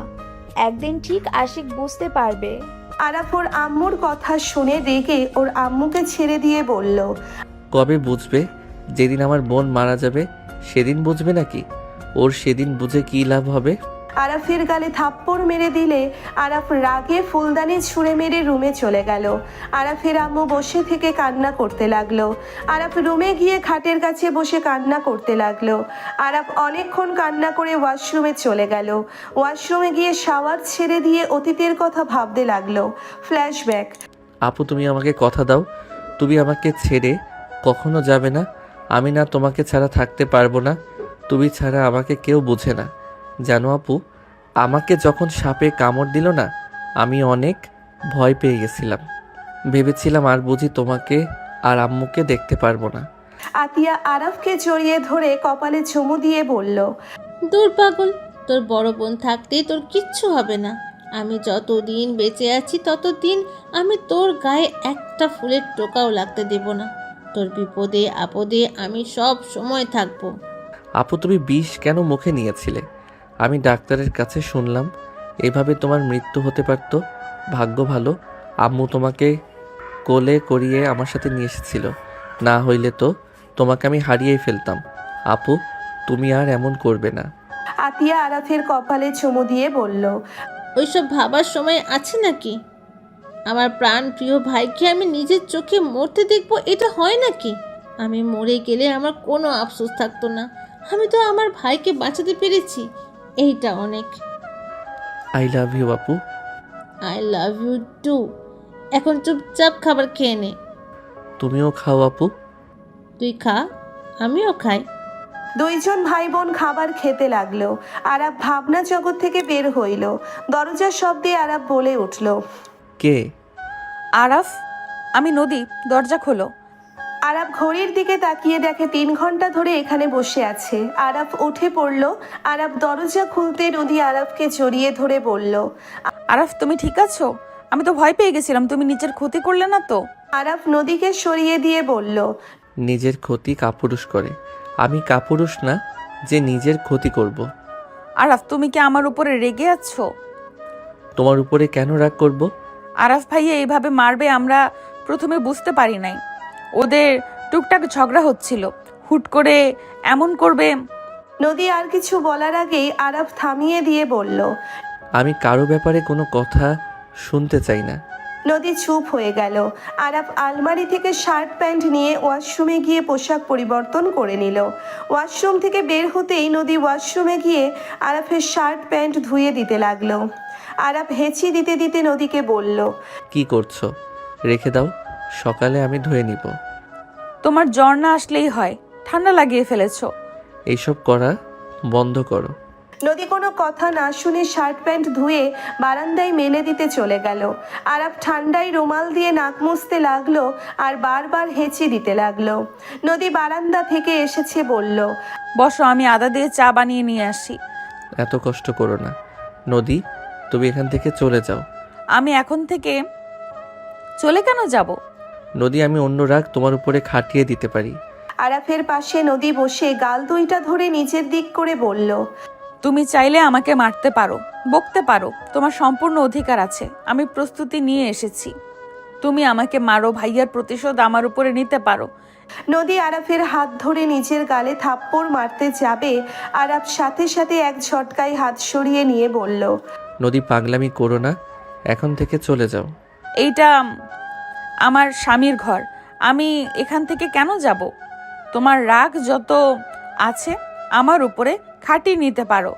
একদিন ঠিক আশিক বুঝতে পারবে। আরাফ ওর আম্মুর কথা শুনে রেগে ওর আম্মুকে ছেড়ে দিয়ে বলল। কবে বুঝবে? যেদিন আমার বোন মারা যাবে সেদিন বুঝবে নাকি? ওর সেদিন বুঝে কি লাভ হবে? আরাফের গালে থাপ্পড় মেরে দিলে আরাফ রাগে ফুলদানি ছুঁড়ে মেরে রুমে চলে গেল। আরাফের আম্মু বসে থেকে কান্না করতে লাগলো। আরাফ রুমে গিয়ে খাটের কাছে বসে কান্না করতে লাগলো। আরাফ অনেকক্ষণ কান্না করে ওয়াশরুমে চলে গেল। ওয়াশরুমে গিয়ে শাওয়ার ছেড়ে দিয়ে অতীতের কথা ভাবতে লাগলো। ফ্ল্যাশব্যাক। আপু তুমি আমাকে কথা দাও, তুমি আমাকে ছেড়ে কখনো যাবে না। আমি না তোমাকে ছাড়া থাকতে পারবো না। তুমি ছাড়া আমাকে কেউ বোঝে না। জানো আপু, আমাকে যখন সাপে কামড় দিল না, আমি অনেক ভয় পেয়ে গেছিলাম। ভেবেছিলাম আর বুঝি তোমাকে আর আম্মুকে দেখতে পারবো না। আতিয়া আরাফকে জড়িয়ে ধরে কপালে চুমু দিয়ে বলল। দূর পাগল, তোর বড় বোন থাকতেই তোর কিচ্ছু হবে না। আমি যতদিন বেঁচে আছি ততদিন আমি তোর গায়ে একটা ফুলের টোকাও লাগতে দেব না। তোর বিপদে আপদে আমি সব সময় থাকবো। আপু তুমি বিষ কেন মুখে নিয়েছিলে? আমি ডাক্তারের কাছে শুনলাম এভাবে তোমার মৃত্যু হতে পারত। ভাগ্য ভালো আম্মু তোমাকে কোলে করিয়ে আমার সাথে নিয়ে এসেছিল, না হইলে তো তোমাকে আমি হারিয়েই ফেলতাম। আপু তুমি আর এমন করবে না। আতিয়া আরাফের কপালে চুমু দিয়ে বলল। ওইসব ভাবার সময় আছে নাকি? আমার প্রাণ প্রিয় ভাইকে আমি নিজের চোখে মরতে দেখবো, এটা হয় নাকি? আমি মরে গেলে আমার কোনো আফসোস থাকতো না। আমি তো আমার ভাইকে বাঁচাতে পেরেছি, এইটা অনেক। আই লাভ ইউ আপু। I love you too. এখন চুপচাপ খাবার খেয়ে নে। তুমিও খাও আপু। তুই খা, আমিও খাই। দুইজন ভাই বোন খাবার খেতে লাগলো। আরাফ ভাবনা জগৎ থেকে বের হইল। দরজার শব্দে আরাফ বলে উঠল। কে? আরাফ, আমি নদী, দরজা খোলো। আরাফ ঘড়ির দিকে তাকিয়ে দেখে 3 ঘন্টা ধরে এখানে বসে আছে। আরাফ উঠে পড়ল। আরাফ দরজা খুলতে নদী আরাফকে জড়িয়ে ধরে বলল। আরাফ তুমি ঠিক আছো? আমি তো ভয় পেয়ে গেছিলাম, তুমি নিজের ক্ষতি করলে না তো? আরাফ নদীকে সরিয়ে দিয়ে বলল, নিজের ক্ষতি কাপুরুষ করে, আমি কাপুরুষ না যে নিজের ক্ষতি করব। আরাফ, তুমি কি আমার উপরে রেগে আছো? তোমার উপরে কেন রাগ করব? আরাফ ভাইয়া এইভাবে মারবে আমরা প্রথমে বুঝতে পারি নাই। ওদের টুকটাক ঝগড়া হচ্ছিল, হুট করে এমন করবে। নদী আর কিছু বলার আগেই আরাফ থামিয়ে দিয়ে বলল। আমি কারো ব্যাপারে কোনো কথা শুনতে চাই না। নদী চুপ হয়ে গেল। আরাফ আলমারি থেকে শার্ট প্যান্ট নিয়ে ওয়াশরুমে গিয়ে পোশাক পরিবর্তন করে নিল। ওয়াশরুম থেকে বের হতেই নদী ওয়াশরুমে গিয়ে আরাফের শার্ট প্যান্ট ধুয়ে দিতে লাগলো। আরাফ হেঁচি দিতে দিতে নদীকে বলল, কি করছো? রেখে দাও, সকালে আমি ধুয়ে নিব। তোমার জ্বর না আসলেই হয়, ঠান্ডা লাগিয়ে ফেলেছো। এইসব করা বন্ধ করো। নদী কোনো কথা না শুনে শার্ট প্যান্ট ধুয়ে বারান্দায় মেলে দিতে চলে গেল। আরাফ ঠান্ডায় রুমাল দিয়ে নাক মুছতে লাগলো আর বারবার হেঁচি দিতে লাগলো। নদী বারান্দা থেকে এসেছে বলল, বসো, আমি আদা দিয়ে চা বানিয়ে নিয়ে আসি। এত কষ্ট করো না। নদী, তুমি এখান থেকে চলে যাও। আমি এখন থেকে চলে কেন যাব? নদী, আমি অন্য রাগ তোমার উপরে খাটিয়ে দিতে পারি। আরাফের পাশে নদী বসে গাল দুইটা ধরে নিচের দিক করে বলল, তুমি চাইলে আমাকে মারতে পারো, বকতে পারো, তোমার সম্পূর্ণ অধিকার আছে। আমি প্রস্তুতি নিয়ে এসেছি। তুমি আমাকে মারো, ভাইয়ার প্রতিশোধ আমার উপরে নিতে পারো। নদী আরাফের হাত ধরে নিচের গালে থাপ্পড় মারতে যাবে, আরাফ সাথে সাথে এক ঝটকায় হাত সরিয়ে নিয়ে বলল, নদী, পাগলামি করো না, এখন থেকে চলে যাও। এইটা আমার স্বামীর ঘর, আমি এখান থেকে কেন যাব? তোমার রাগ যত আছে আমার উপরে খাটিয়ে নিতে পারো,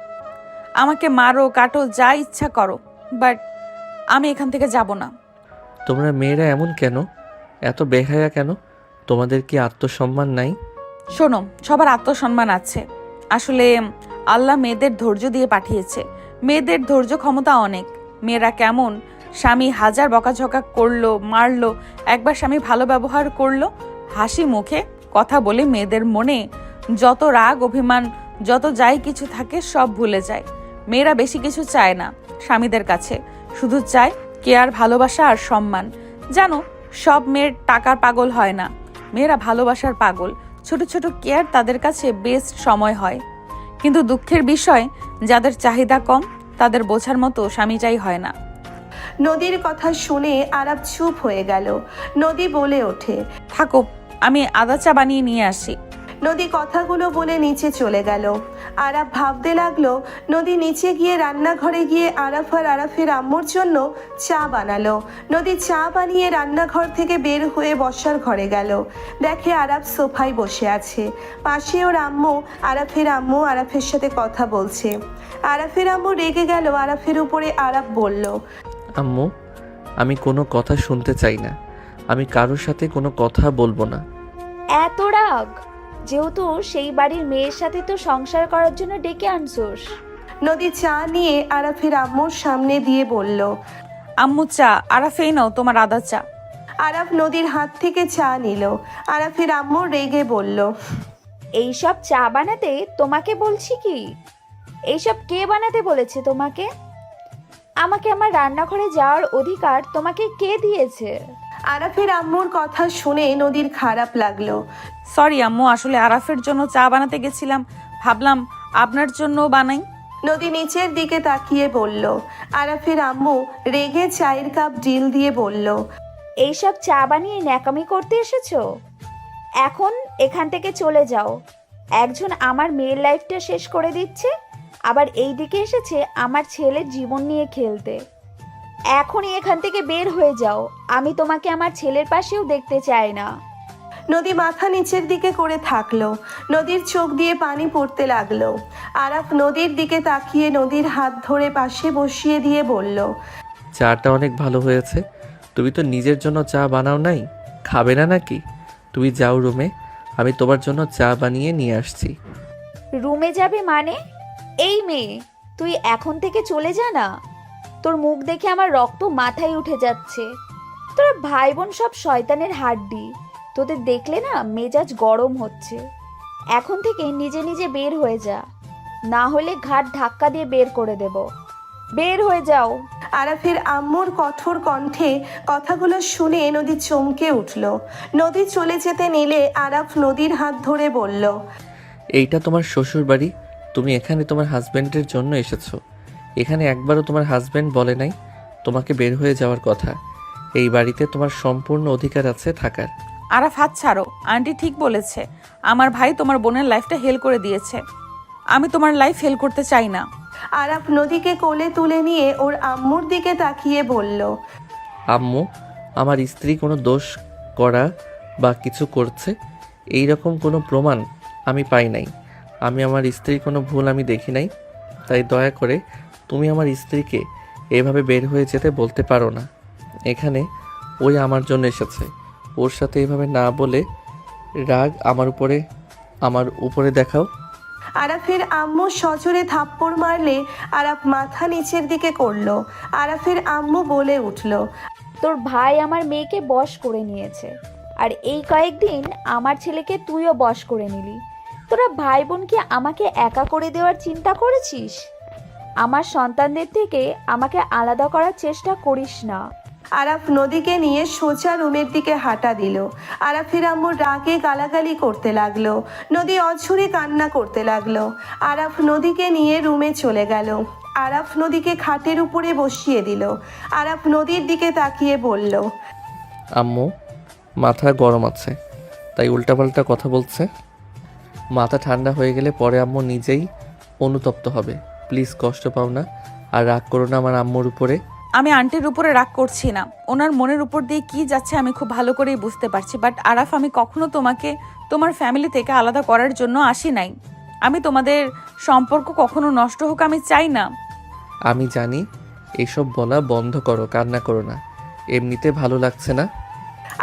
আমাকে মারো, কাটো, যা ইচ্ছা করো, বাট আমি এখান থেকে যাব না। তোমরা মেয়েরা এমন কেন? এত বেহায়া কেন? তোমাদের কি আত্মসম্মান নাই? শোনো, সবার আত্মসম্মান আছে। আসলে আল্লাহ মেয়েদের ধৈর্য দিয়ে পাঠিয়েছে। মেয়েদের ধৈর্য ক্ষমতা অনেক। মেয়েরা কেমন, স্বামী হাজার বকাঝকা করলো, মারলো, একবার স্বামী ভালো ব্যবহার করলো, হাসি মুখে কথা বলে মেয়েদের মনে যত রাগ অভিমান যত যাই কিছু থাকে সব ভুলে যায়। মেয়েরা বেশি কিছু চায় না স্বামীদের কাছে, শুধু চায় কেয়ার, ভালোবাসা আর সম্মান। জানো, সব মেয়ের টাকার পাগল হয় না, মেয়েরা ভালোবাসার পাগল। ছোট ছোট কেয়ার তাদের কাছে বেস্ট সময় হয়। কিন্তু দুঃখের বিষয়, যাদের চাহিদা কম তাদের বোঝার মতো স্বামীটাই হয় না। নদীর কথা শুনে আরাফ চুপ হয়ে গেল। নদী বলে ওঠে, থাকো, আমি আদা চা বানিয়ে নিয়ে আসি। নদী কথাগুলো বলে নিচে চলে গেল। আরাফ ভাবতে লাগলো, নদী নিচে গিয়ে রান্নাঘরে গিয়ে আরাফ আর আরাফের আম্মুর জন্য চা বানালো। নদী চা বানিয়ে রান্নাঘর থেকে বের হয়ে বসার ঘরে গেল। দেখে আরাফ সোফায় বসে আছে, পাশে ওর আম্মু। আরাফের আম্মু আরাফের সাথে কথা বলছে। আরাফের আম্মু রেগে গেল আরাফের উপরে। আরাফ বলল, আম্মু, আমি কোনো কথা শুনতে চাই না। আমি কারোর সাথে কোনো কথা বলবো না। এত রাগ? যেহেতু সেই বাড়ির মেয়ের সাথে তো সংসার করার জন্য ডেকে আনছোস। নদী চা নিয়ে আরাফের আম্মুর সামনে দিয়ে বলল, আম্মু চা। আরাফেই নাও তোমার আদা চা। আরাফ নদীর হাত থেকে চা নিল। আরাফের আম্মু রেগে বলল, এইসব চা বানাতে তোমাকে বলছি কি? এইসব কে বানাতে বলেছে তোমাকে? আমাকে আমার রান্নাঘরে যাওয়ার অধিকার তোমাকে কে দিয়েছে? আরাফের আম্মুর কথা শুনে নদীর খারাপ লাগলো। সরি আম্মু, আসলে আরাফের জন্য চা বানাতে গেছিলাম, ভাবলাম আপনার জন্য বানাই। নদী নিচের দিকে তাকিয়ে বলল। আরাফের আম্মু রেগে চায়ের কাপ ডিল দিয়ে বলল, এইসব চা বানিয়ে ন্যাকামি করতে এসেছো? এখন এখান থেকে চলে যাও। একজন আমার মেয়ের লাইফটা শেষ করে দিচ্ছে, আবার এই দিকে এসেছে আমার ছেলের জীবন নিয়ে খেলতে। এখনই এখান থেকে বের হয়ে যাও। আমি তোমাকে আমার ছেলের পাশেও দেখতে চাই না। নদী মাথা নিচের দিকে করে থাকলো। নদীর চোখ দিয়ে পানি পড়তে লাগলো। আরাফ নদীর দিকে তাকিয়ে নদীর হাত ধরে পাশে বসিয়ে দিয়ে বলল, চাটা অনেক ভালো হয়েছে। তুমি তো নিজের জন্য চা বানাও নাই, খাবে না নাকি? তুমি যাও রুমে, আমি তোমার জন্য চা বানিয়ে নিয়ে আসছি। রুমে যাবে মানে? এই মেয়ে, তুই এখন থেকে চলে যা না। তোর মুখ দেখে আমার রক্ত মাথায় উঠে যাচ্ছে। তোরা ভাই বোন সব শয়তানের হাড্ডি। তোদের দেখলে না মেজাজ গরম হচ্ছে। এখন থেকে নিজে নিজে বের হয়ে যা, না হলে ঘাট ধাক্কা দিয়ে বের করে দেব। বের হয়ে যাও। আরাফের আম্মুর কঠোর কণ্ঠে কথাগুলো শুনে নদী চমকে উঠল। নদী চলে যেতে নিলে আরাফ নদীর হাত ধরে বলল, এইটা তোমার শ্বশুর বাড়ি, তুমি এখানে তোমার হাজব্যান্ডের জন্য এসেছো। এখানে একবারও তোমার হাজব্যান্ড বলে নাই তোমাকে বের হয়ে যাওয়ার কথা। এই বাড়িতে তোমার সম্পূর্ণ অধিকার আছে থাকার। আরাফ হাত ছাড়ো, আন্টি ঠিক বলেছে। আমার ভাই তোমার বোনের লাইফটা হেল করে দিয়েছে, আমি তোমার লাইফ হেল করতে চাই না। আরাফ নদীকে কোলে তুলে নিয়ে ওর আম্মুর দিকে তাকিয়ে বলল, আম্মু, আমার স্ত্রী কোনো দোষ করা বা কিছু করছে এই রকম কোনো প্রমাণ আমি পাই নাই। আমি আমার স্ত্রীর কোনো ভুল আমি দেখি নাই। তাই দয়া করে তুমি আমার স্ত্রীকে এভাবে বের হয়ে যেতে বলতে পারো না। এখানে ওই আমার জন্য এসেছে, ওর সাথে এভাবে না বলে রাগ আমার উপরে দেখাও। আরাফের আম্মু সজোরে থাপ্পড় মারলে আরাফ মাথা নিচের দিকে করলো। আরাফের আম্মু বলে উঠল, তোর ভাই আমার মেয়েকে বশ করে নিয়েছে, আর এই কয়েকদিন আমার ছেলেকে তুইও বশ করে নিলি। তোরা ভাই বোন কি আমাকে একা করে দেওয়ার চিন্তা করেছিস? আমার সন্তানদের থেকে আমাকে আলাদা করার চেষ্টা করিস না। আরাফ নদীকে নিয়ে সোজা রুমের দিকে হাঁটা দিল। আরাফের আম্মু রাগে গালাগালি করতে লাগলো। নদী অঝরে কান্না করতে লাগলো। আরাফ নদীকে নিয়ে রুমে চলে গেল। আরাফ নদীকে খাটের উপরে বসিয়ে দিল। আরাফ নদীর দিকে তাকিয়ে বলল, আম্মু, মাথা গরম আছে তাই উল্টাপাল্টা কথা বলছে। মাথা ঠান্ডা হয়ে গেলে পরে আম্মু নিজেই অনুতপ্ত হবে। প্লিজ কষ্ট পাও না আর রাগ করো না আমার আম্মুর উপরে। আমি আন্টির উপরে রাগ করছি না, ওনার মনের উপর দিয়ে কি যাচ্ছে আমি খুব ভালো করেই বুঝতে পারছি। বাট আরাফ, আমি কখনো তোমাকে তোমার ফ্যামিলি থেকে আলাদা করার জন্য আসি নাই। আমি তোমাদের সম্পর্ক কখনো নষ্ট হোক আমি চাই না। আমি জানি, এসব বলা বন্ধ করো, কান্না করো না, এমনিতে ভালো লাগছে না।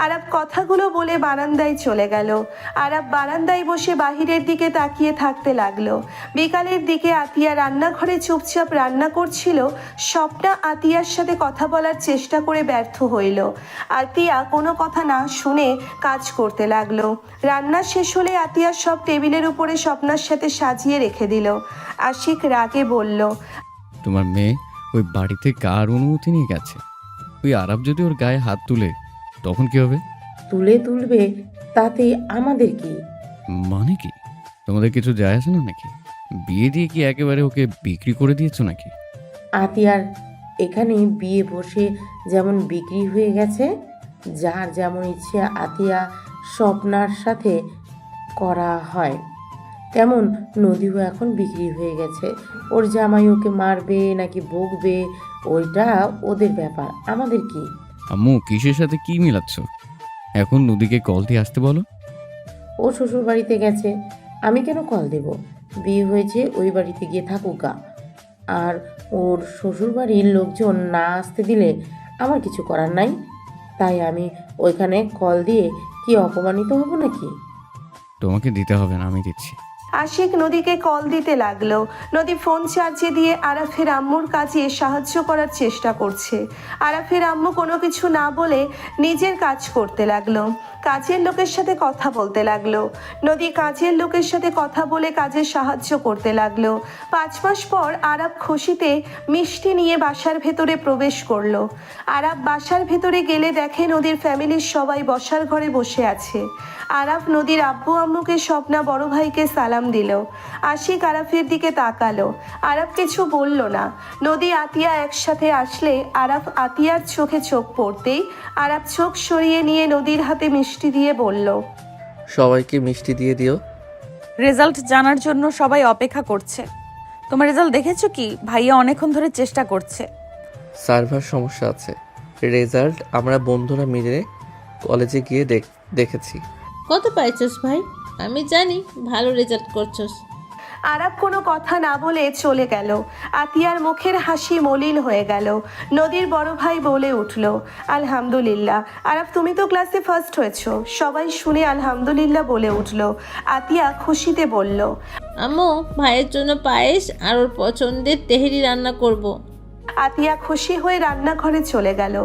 আরাফ কথাগুলো বলে বারান্দায় চলে গেল। আরাফ বারান্দায় বসে বাহিরের দিকে তাকিয়ে থাকতে লাগলো। বিকালের দিকে আতিয়া রান্নাঘরে চুপচাপ রান্না করছিল। স্বপ্না আতিয়ার সাথে কথা বলার চেষ্টা করে ব্যর্থ হইল। আতিয়া কোনো কথা না শুনে কাজ করতে লাগলো। রান্না শেষ হলে আতিয়া সব টেবিলের উপরে স্বপ্নার সাথে সাজিয়ে রেখে দিল। আশিক রাগে বলল, তোমার মেয়ে ওই বাড়িতে কার অনুমতি নিয়ে গেছে? ওই আরাব যদি ওর গায়ে হাত তুলে তখন কি হবে? তুলবে, তাতে আমাদের কি? মানে কি, তোমাদের কিছু যায় আসে না নাকি? বিয়ে দিয়ে কি একেবারে ওকে বিক্রি করে দিয়েছো নাকি? আতিয়ার এখানে বিয়ে বসে যেমন বিক্রি হয়ে গেছে, যার যেমন ইচ্ছে আতিয়া স্বপ্নার সাথে করা হয়, তেমন নদীও এখন বিক্রি হয়ে গেছে। ওর জামাই ওকে মারবে নাকি বকবে ওইটা ওদের ব্যাপার, আমাদের কি? আম্মু, কিসের সাথে কি মিলাচ্ছ? এখন নদীকে কল দিয়ে আসতে বলো। ও শ্বশুর বাড়িতে গেছে, আমি কেন কল দেব? বিয়ে হয়েছে, ওই বাড়িতে গিয়ে থাকুক গা। আর ওর শ্বশুর বাড়ির লোকজন না আসতে দিলে আমার কিছু করার নাই। তাই আমি ওইখানে কল দিয়ে কি অপমানিত হব নাকি? তোমাকে দিতে হবে না, আমি দিচ্ছি। আশিক নদীকে কল দিতে লাগলো। নদী ফোন চার্জে দিয়ে আরাফের আম্মুর কাজে সাহায্য করার চেষ্টা করছে। আরাফের আম্মু কোনো কিছু না বলে নিজের কাজ করতে লাগলো। কাজের লোকের সাথে কথা বলতে লাগলো। নদী কাজের লোকের সাথে কথা বলে কাজে সাহায্য করতে লাগলো। 5 মাস পর আরাফ খুশিতে মিষ্টি নিয়ে বাসার ভেতরে প্রবেশ করলো। আরাফ বাসার ভেতরে গেলে দেখে নদীর ফ্যামিলির সবাই বসার ঘরে বসে আছে। আরাফ নদীর আব্বু আম্মুকে, স্বপ্না বড় ভাইকে সালাম দিল। আশিক আরাফের দিকে তাকালো। আরাফ কিছু বলল না। নদী আতিয়া একসাথে আসলে আরাফ আতিয়ার চোখে চোখ পড়তেই আরাফ চোখ সরিয়ে নিয়ে নদীর হাতে মিষ্টি দিয়ে বলল, সবাইকে মিষ্টি দিয়ে দিও। রেজাল্ট জানার জন্য সবাই অপেক্ষা করছে। তোমার রেজাল্ট দেখেছো কি? ভাইয়া অনেকক্ষণ ধরে চেষ্টা করছে। সার্ভার সমস্যা আছে। রেজাল্ট আমরা বন্ধুরা মিলে কলেজে গিয়ে দেখেছি। কত পাইছস ভাই? আমি জানি ভালো রেজাল্ট করছস। আরাফ কোনো কথা না বলে চলে গেল। আতিয়ার মুখের হাসি মলিন হয়ে গেল। নদীর বড় ভাই বলে উঠল, আলহামদুলিল্লাহ। আরাফ, তুমি তো ক্লাসে ফার্স্ট হয়েছো। সবাই শুনে আলহামদুলিল্লাহ বলে উঠল। আতিয়া খুশিতে বলল, আম্মু, ভাইয়ের জন্য পায়েস আর ওর পছন্দের তেহেরি রান্না করব। আতিয়া খুশি হয়ে রান্নাঘরে চলে গেল।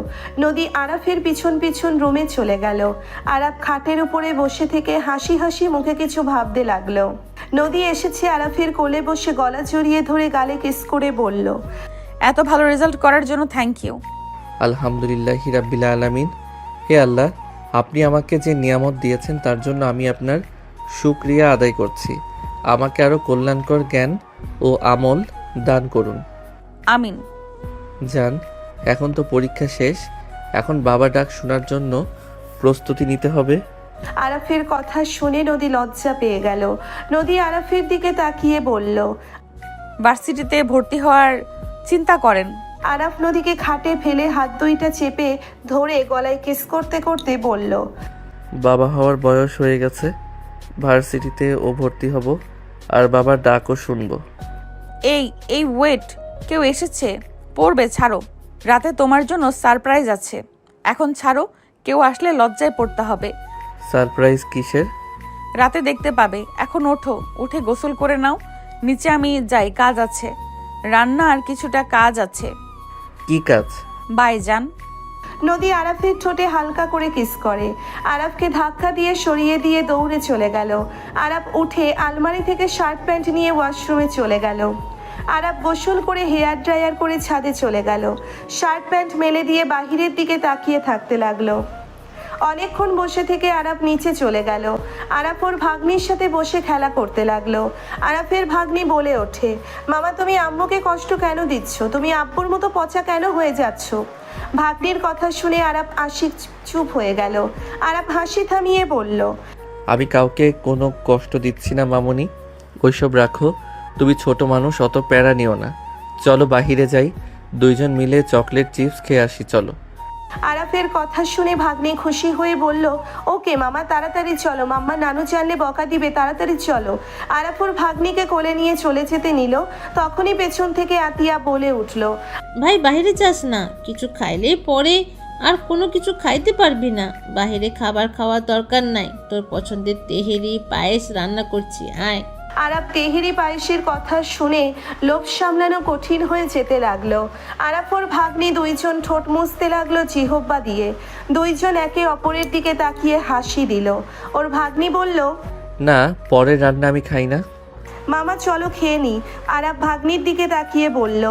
নদী আরাফের পিছন পিছন রুমে চলে গেল। আরাফ খাটের উপরে বসে থেকে হাসি হাসি মুখে কিছু ভাবতে লাগলো। নদী এসেছে আরাফের কোলে বসে গলা জড়িয়ে ধরে গালে কিস করে বলল, এত ভালো রেজাল্ট করার জন্য থ্যাংক ইউ। আলহামদুলিল্লাহি রাব্বিল আলামিন। হে আল্লাহ, আপনি আমাকে যে নিয়ামত দিয়েছেন তার জন্য আমি আপনার শুকরিয়া আদায় করছি। আমাকে আরও কল্যাণকর জ্ঞান ও আমল দান করুন। আমিন। জান, এখন তো পরীক্ষা শেষ, এখন বাবা ডাক শোনার জন্য প্রস্তুতি নিতে হবে। আরাফের কথা শুনে নদী লজ্জা পেয়ে গেল। নদী আরাফের দিকে তাকিয়ে বলল। ভার্সিটিতে ভর্তি হওয়ার চিন্তা করেন? আরাফ নদীকে খাটে ফেলে হাত দুইটা চেপে ধরে গলায় কিস করতে করতে বলল। বাবা হওয়ার বয়স হয়ে গেছে, ভার্সিটিতে ও ভর্তি হব, আর বাবার ডাকও শুনবো। এই ওয়েট, কেউ এসেছে, পড়বে, ছাড়ো। রাতে তোমার জন্য সারপ্রাইজ আছে, এখন ছাড়ো, কেউ আসলে লজ্জায় পড়তে হবে। সারপ্রাইজ কিসের? রাতে দেখতে পাবে, এখন ওঠো, উঠে গোসল করে নাও। নিচে আমি যাই, কাজ আছে, রান্না আর কিছুটা কাজ আছে। কি কাজ? বাই যান। নদী আরাফের ঠোঁটে হালকা করে কিস করে। আরাফকে ধাক্কা দিয়ে সরিয়ে দিয়ে দৌড়ে চলে গেল। আরাফ উঠে আলমারি থেকে শার্ট প্যান্ট নিয়ে ওয়াশরুমে চলে গেল। আরাফ গোসল করে হেয়ার ড্রায়ার করে ছাদে চলে গেল। শার্ট প্যান্ট মেলে দিয়ে বাহিরের দিকে তাকিয়ে থাকতে লাগলো। অনেকক্ষণ বসে থেকে আরাফ নিচে চলে গেল। আরাফ ওর ভাগ্নির সাথে বসে খেলা করতে লাগলো। আরাফের ভাগ্নি বলে ওঠে, মামা তুমি আম্মুকে কষ্ট কেন দিচ্ছ? তুমি আব্বুর মতো পচা কেন হয়ে যাচ্ছ? ভাগ্নির কথা শুনে আরাফ আশিক চুপ হয়ে গেল। আরাফ হাসি থামিয়ে বলল, আমি কাউকে কোনো কষ্ট দিচ্ছি না মামুনি, ওইসব রাখো। তুমি ছোট মানুষ, অত প্যারা নিও না। চলো বাহিরে যাই, দুইজন মিলে চকলেট চিপস খেয়ে আসি, চলো। আরাফের কথা শুনে ভাগ্নি খুশি হয়ে বলল, ওকে মামা, তাড়াতাড়ি চলো, মাম্মা নানু জানলে বকা দিবে, তাড়াতাড়ি চলো। আরাফ ওর ভাগ্নিকে কোলে নিয়ে চলে যেতে নিল, তখনই পেছন থেকে আতিয়া বলে উঠল, ভাই বাইরে যাস না, কিছু খাইলে পরে আর কোনো কিছু খাইতে পারবি না। বাইরে খাবার খাওয়ার দরকার নাই, তোর পছন্দের তেহেরি পায়েস রান্না করছি, আয়। আরাফ তেহেরি পায়েসের কথা শুনে লোভ সামলানো কঠিন হয়ে যেতে লাগলো। আরাফ ওর ভাগ্নি দুইজন ঠোঁট মুছতে লাগলো জিহ্বা দিয়ে। দুইজন একে অপরের দিকে তাকিয়ে হাসি দিল। ওর ভাগ্নি বলল, না, পরের রান্না আমি খাই না। মামা চলো খেয়ে নি। আরাফ ভাগ্নির দিকে তাকিয়ে বলল।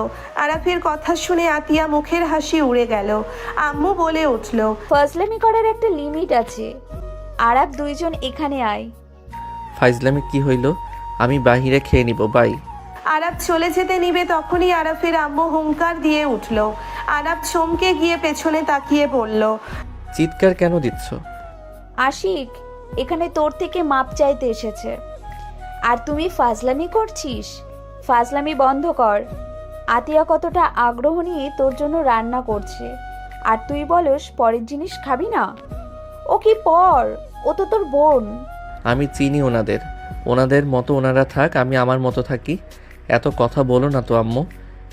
আরাফের কথা শুনে আতিয়া মুখের হাসি উড়ে গেল। আম্মু বলে উঠল, ফাজলামি করার একটা লিমিট আছে। আরাফ দুইজন এখানে আয়। ফাইজলামি কি হইল? আমি বাহিরে খেয়ে নিব, বাই। আরাফ চলে যেতে নিবে তখনই আরাফের আম্মু হুঙ্কার দিয়ে উঠল। আরাফ চমকে গিয়ে পেছনে তাকিয়ে বলল, চিৎকার কেন দিচ্ছ? আশিক এখানে তোর থেকে মাপ চাইতে এসেছে, আর তুমি ফাজলামি করছিস। ফাজলামি বন্ধ কর। আতিয়া কতটা আগ্রহ নিয়ে তোর জন্য রান্না করছে, আর তুই বলস পরের জিনিস খাবি না। ও কি পর, ও তো তোর বোন। আমি চিনি ওনাদের মতো ওনারা থাক, আমি আমার মতো থাকি। এত কথা বলো না তো আম্মু।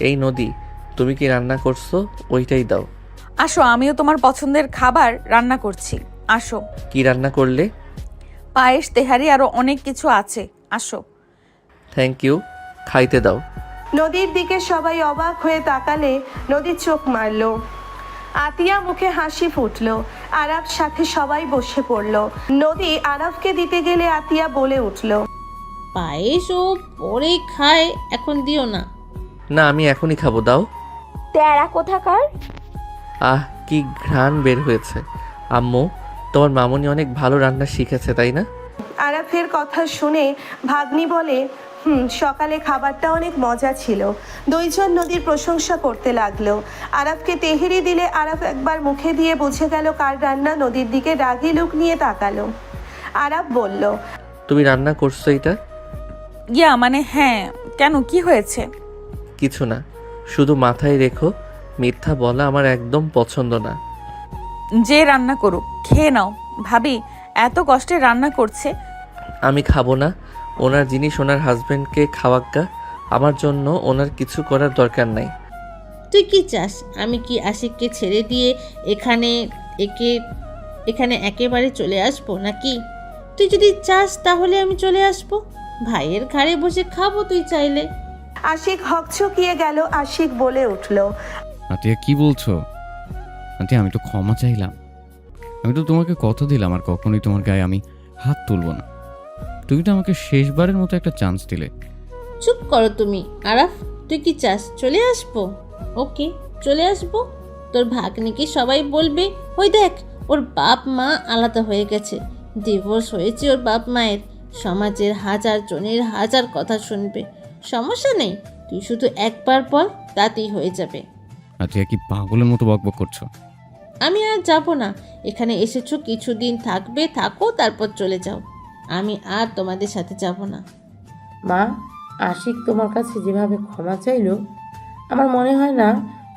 এই নদী, তুমি কি রান্না করছো? ওইটাই দাও। আসো, আমিও তোমার পছন্দের খাবার রান্না করছি, আসো। কি রান্না করলে? পায়েস, তেহারি, আরো অনেক কিছু আছে, আসো। থ্যাংক ইউ, খাইতে দাও। নদীর দিকে সবাই অবাক হয়ে তাকালে নদী চোখ মারল। আতিয়া মুখে হাসি ফুটলো। আরাফ সাথে সবাই বসে পড়ল। নদী আরাফকে দিতে গেলে আতিয়া বলে উঠল, পায়েস ও পরে খায়, এখন দিও না। না, আমি এখনই খাবো, দাও। তেরা কোথাকার। আহ, কি ঘ্রাণ বের হয়েছে। আম্মু, তোমার মামুনি অনেক ভালো রান্না শিখেছে, তাই না? আরাফের কথা শুনে ভাগ্নি বলে, সকালে খাবারটা অনেক মজা ছিল। দুইজন নদীর প্রশংসা করতে লাগলো। আরাফকে তেহেরি দিলে আরাফ একবার মুখে দিয়ে বুঝে গেল কার রান্না। নদীর দিকে রাগী লুক নিয়ে তাকালো। আরাফ বলল, তুমি রান্না করছো এটা? মানে হ্যাঁ, কেন, কি হয়েছে? কিছু না, শুধু মাথায় রেখো, মিথ্যা বলা আমার একদম পছন্দ না। যে রান্না করুক, খেয়ে নাও। ভাবি এত কষ্টে রান্না করছে। আমি খাবো না। ওনার জিনিস ওনার হাজবেন্ডকে খাওয়াক্কা, আমার জন্য ওনার কিছু করার দরকার নাই। তুই কি চাস আমি কি আশিককে ছেড়ে দিয়ে এখানে একেবারে চলে আসবো নাকি? তুই যদি চাস তাহলে আমি চলে আসবো, ভাইয়ের ঘাড়ে বসে খাবো তুই চাইলে। আশিক হকচকিয়ে গেল। আশিক বলে উঠল, আতিয়া কি বলছো? আন্টি, আমি তো ক্ষমা চাইলাম। আমি তো তোমাকে কথা দিলাম আর কখনোই তোমার গায়ে আমি হাত তুলবো না। তুমি তো আমাকে শেষবারের মতো একটা চান্স দিলে। চুপ করো তুমি। আরাফ, তুই কি চাস চলে আসবো? ওকে, চলে আসবো। তোর ভাগ্নিকে সবাই বলবে, ওই দেখ ওর বাপ মা আলাদা হয়ে গেছে, ডিভোর্স হয়েছে ওর বাপ মায়ের। সমাজের হাজার জনের হাজার কথা শুনবে, সমস্যা নেই, তুই শুধু একবার বল, তাতেই হয়ে যাবে। আতিয়া কি পাগলের মতো বকবক করছো? আমি আর যাব না, এখানে এসেছো কিছুদিন থাকবে, থাকো, তারপর চলে যাও। আমি আর তোমাদের সাথে যাব না। মা, আশিক তোমার কাছে যেভাবে ক্ষমা চাইলো, আমার মনে হয় না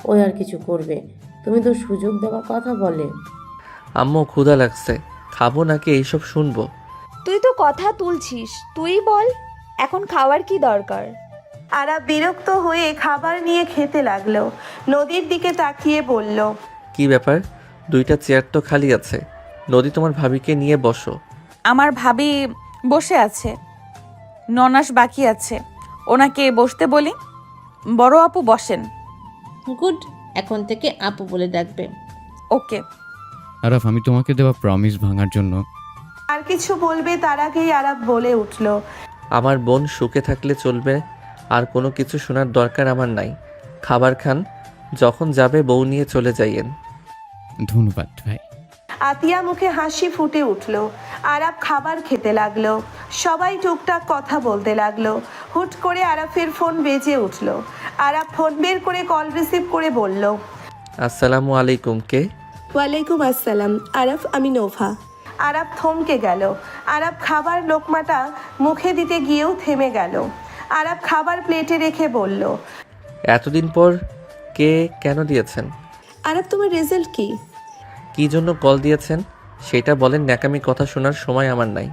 ওই আর কিছু করবে। তুমি তো সুযোগ দেওয়ার কথা বলে। আম্মু ক্ষুধা লাগছে, খাবো নাকি এইসব শুনবো? তুই তো কথা তুলছিস, তুই বল এখন খাওয়ার কি দরকার? আরাফ বিরক্ত হয়ে খাবার নিয়ে খেতে লাগলো। নদীর দিকে তাকিয়ে বলল, কি ব্যাপার, দুইটা চেয়ার তো খালি আছে, নদী তোমার ভাবিকে নিয়ে বসো। আমার ভাবি বসে আছে, ননাস বাকি আছে, ওনাকে বসতে বলি। বড় আপু বসেন। গুড, এখন থেকে আপু বলে ডাকবে। ওকে। আরাফ, আমি তোমাকে দেওয়া প্রমিস ভাঙার জন্য আর কিছু বলবে তার আগেই আরাফ বলে উঠল, আমার বোন সুখে থাকলে চলবে, আর কোনো কিছু শোনার দরকার আমার নাই। খাবার খান, যখন যাবে বউ নিয়ে চলে যাইয়েন। ধন্যবাদ ভাই। আতিয়া মুখে হাসি ফুটে উঠল। আরাফ খাবার খেতে লাগলো। সবাই টুকটাক কথা বলতে লাগলো। হুট করে আরাফের ফোন বেজে উঠল। আরাফ ফোন বের করে কল রিসিভ করে বলল, আসসালামু আলাইকুম, কে? ওয়ালাইকুম আসসালাম আরাফ, আমি নোভা। আরাফ থমকে গেল। আরাফ খাবার লোকমাটা মুখে দিতে গিয়েও থেমে গেল। আরাফ খাবার প্লেটে রেখে বলল, এতদিন পর কে, কেন দিয়েছেন? আরাফ তোমার রেজাল্ট কি? কি জন্য কল দিয়েছেন সেটা বলেন, ন্যাকামি কথা শোনার সময় আমার নাই।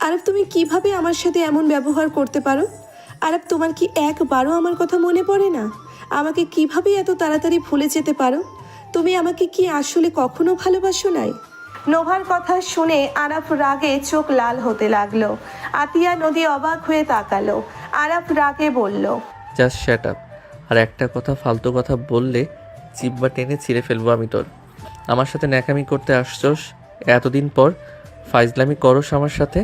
আরাফ তুমি কিভাবে আমার সাথে এমন ব্যবহার করতে পারো? আরাফ তোমার কি একবারও আমার কথা মনে পড়ে না? আমাকে কিভাবে এত তাড়াতাড়ি ভুলে যেতে পারো? তুমি আমাকে কি আসলে কখনো ভালোবাসো নাই? নোভার কথা শুনে আরাফ রাগে চোখ লাল হতে লাগলো। আতিয়া নদী অবাক হয়ে তাকালো। আরাফ রাগে বলল, জাস্ট শ্যাট আপ, আর একটা কথা ফালতু কথা বললে জিব্বা টেনে ছিঁড়ে ফেলবো আমি তোর। আমার সাথে ন্যাকামি করতে আসছস, এতদিন পর ফাইজলামি করস আমার সাথে?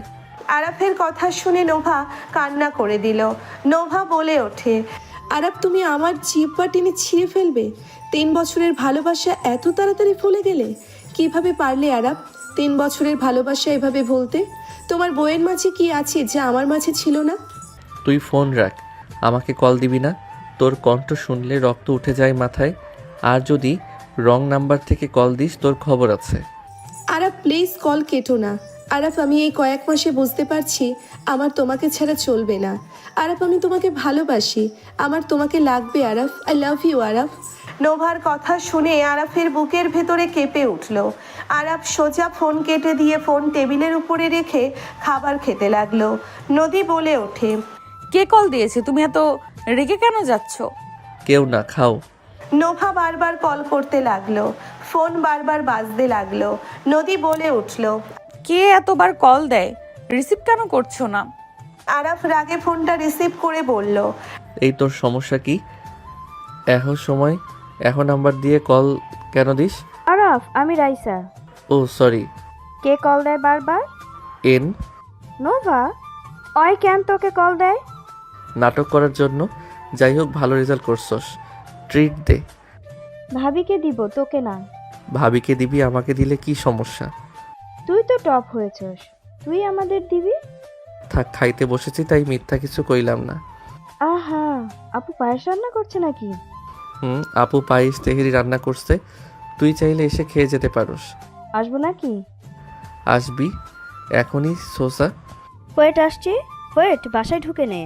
আরাফের কথা শুনে নোভা কান্না করে দিল। নোভা বলে ওঠে, আরাফ তুমি আমার জিহ্বা টেনে ছিঁড়ে ফেলবে? 3 বছরের ভালোবাসা এত তাড়াতাড়ি ভুলে গেলে? কিভাবে পারলে আরাফ 3 বছরের ভালোবাসা এভাবে ভুলতে? তোমার বইয়ের মাঝে কি আছে যা আমার মাঝে ছিল না? তুই ফোন রাখ, আমাকে কল দিবি না। তোর কণ্ঠ শুনলে রক্ত উঠে যায় মাথায়, আর যদি রং নাম্বার থেকে কল দিস তোর খবর আছে। আরাফ প্লিজ কল কেটো না। আরাফ আমি এই কয়েক মাসে বুঝতে পারছি আমার তোমাকে ছাড়া চলবে না। আরাফ আমি তোমাকে ভালোবাসি, আমার তোমাকে লাগবে Araf, I love you Araf. নোভার কথা শুনে আরাফের বুকের ভেতরে কেঁপে উঠল। আরাফ সোজা ফোন কেটে দিয়ে ফোন টেবিলের উপরে রেখে খাবার খেতে লাগলো। নদী বলে ওঠে, কে কল দিয়েছে? তুমি এত রেগে কেন যাচ্ছ? কেউ না, খাও। নোভা বারবার কল করতে লাগলো। ফোন বারবার বাজতে লাগলো। নদী বলে উঠল, কে এতবার কল দেয়, রিসিভ কেন করছো না? আরাফ রাগে ফোনটা রিসিভ করে বলল, এই তোর সমস্যা কি? এখন নাম্বার দিয়ে কল কেন দিস? আরাফ, আমি রাইসা। ও সরি। কে কল দেয় বারবার? এন। নোভা, ওই কেন তোকে কল দেয়? নাটক করার জন্য। যাই হোক, ভালো রেজাল্ট করছস, ট্রিট দে। ভাবিকে দিব, তোকে না। ভাবিকে দিবি, আমাকে দিলে কি সমস্যা? তুই তো টপ হয়েছস, তুই আমাদের দিবি। থাক, খাইতে বসেছি তাই মিথ্যা কিছু কইলাম না। আহা, আপু পায়েস রান্না করছে নাকি? আপু পায়েস তেহেরি রান্না করছে, তুই চাইলে এসে খেয়ে যেতে পারোস। আসবো নাকি? আসবি এখনই সোসা। ওয়েট আসছি, ওয়েট, বাসায় ঢুকে নে।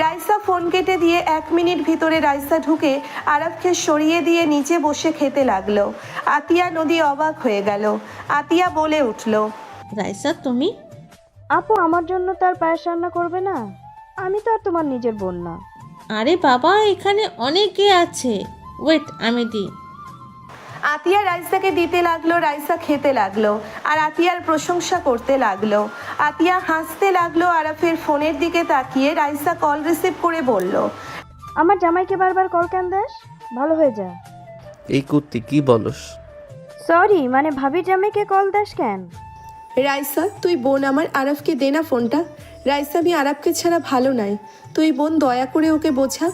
রাইসা ফোন কেটে দিয়ে 1 মিনিট ভিতরে রাইসা ঢুকে আরাফকে সরিয়ে দিয়ে নিচে বসে খেতে লাগলো। আতিয়া নদী অবাক হয়ে গেল। আতিয়া বলে উঠল, রাইসা তুমি? আপু আমার জন্য তার পায়েস রান্না করবে না? আমি তো আর তোমার নিজের বোন না। আরে বাবা, এখানে অনেকে আছে, ওয়েট আমি দিই। আতিয়া রাইসাকে দিতে লাগলো। রাইসা খেতে লাগলো আর আতিয়ার প্রশংসা করতে লাগলো। আতিয়া হাসতে লাগলো। আরাফের ফোনের দিকে তাকিয়ে রাইসা কল রিসিভ করে বলল, আমার জামাইকে বারবার কল কেন দেস? ভালো হয়ে যা। এই কুত্তি কি বলস? সরি, মানে ভাবির জামাইকে কল দেস কেন? রাইসা তুই বোন আমার, আরাফকে দে না ফোনটা। রাইসা আমি আরাফকে ছাড়া ভালো নাই, তুই বোন দয়া করে ওকে বোঝা।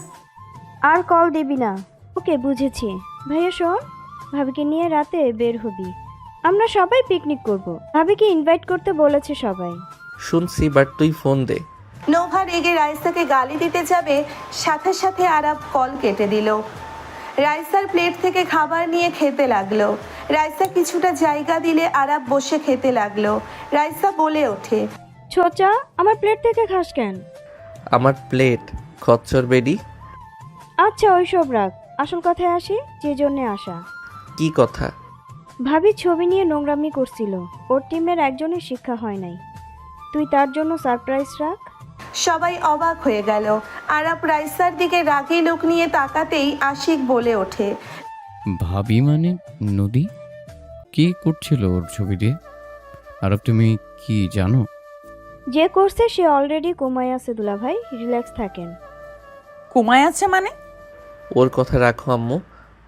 আর কল দিবি না। ওকে, বুঝেছি। ভাইয়া শোন, ভাবিকে নিয়ে রাতে বের হবি। আমরা সবাই পিকনিক করব। ভাবিকে ইনভাইট করতে বলেছে সবাই। শুনছি, বাট তুই ফোন দে। নোভা রেগে রাইসাকে গালি দিতে যাবে, সাথে সাথে আরাফ কল কেটে দিল। রাইসার প্লেট থেকে খাবার নিয়ে খেতে লাগলো। রাইসা কিছুটা জায়গা দিলে আরাফ বসে খেতে লাগলো। রাইসা বলে ওঠে, ছোচা, আমার প্লেট থেকে খাস কেন? আমার প্লেট খচ্চর বেডি। আচ্ছা, ওইসব রাখ, আসল কথায় আসি। যে জন্যে আসা, কি কথা? ভাবি ছবি নিয়ে নোংরামি করছিল, ওর টিমের একজনের শিক্ষা হয় নাই। তুই তার জন্য সারপ্রাইজ রাখ। সবাই অবাক হয়ে গেল। আরাফ রাইসার দিকে রাগী লোক নিয়ে তাকাতেই আশিক বলে ওঠে, ভাবি মানে নদী? কি করছিল ওর ছবি দিয়ে? আর তুমি কি জানো? যে করছে সে অলরেডি কোমায় আছে দুলা ভাই, রিল্যাক্স থাকেন। কুমায় আছে মানে? ওর কথা রাখো আম্মু,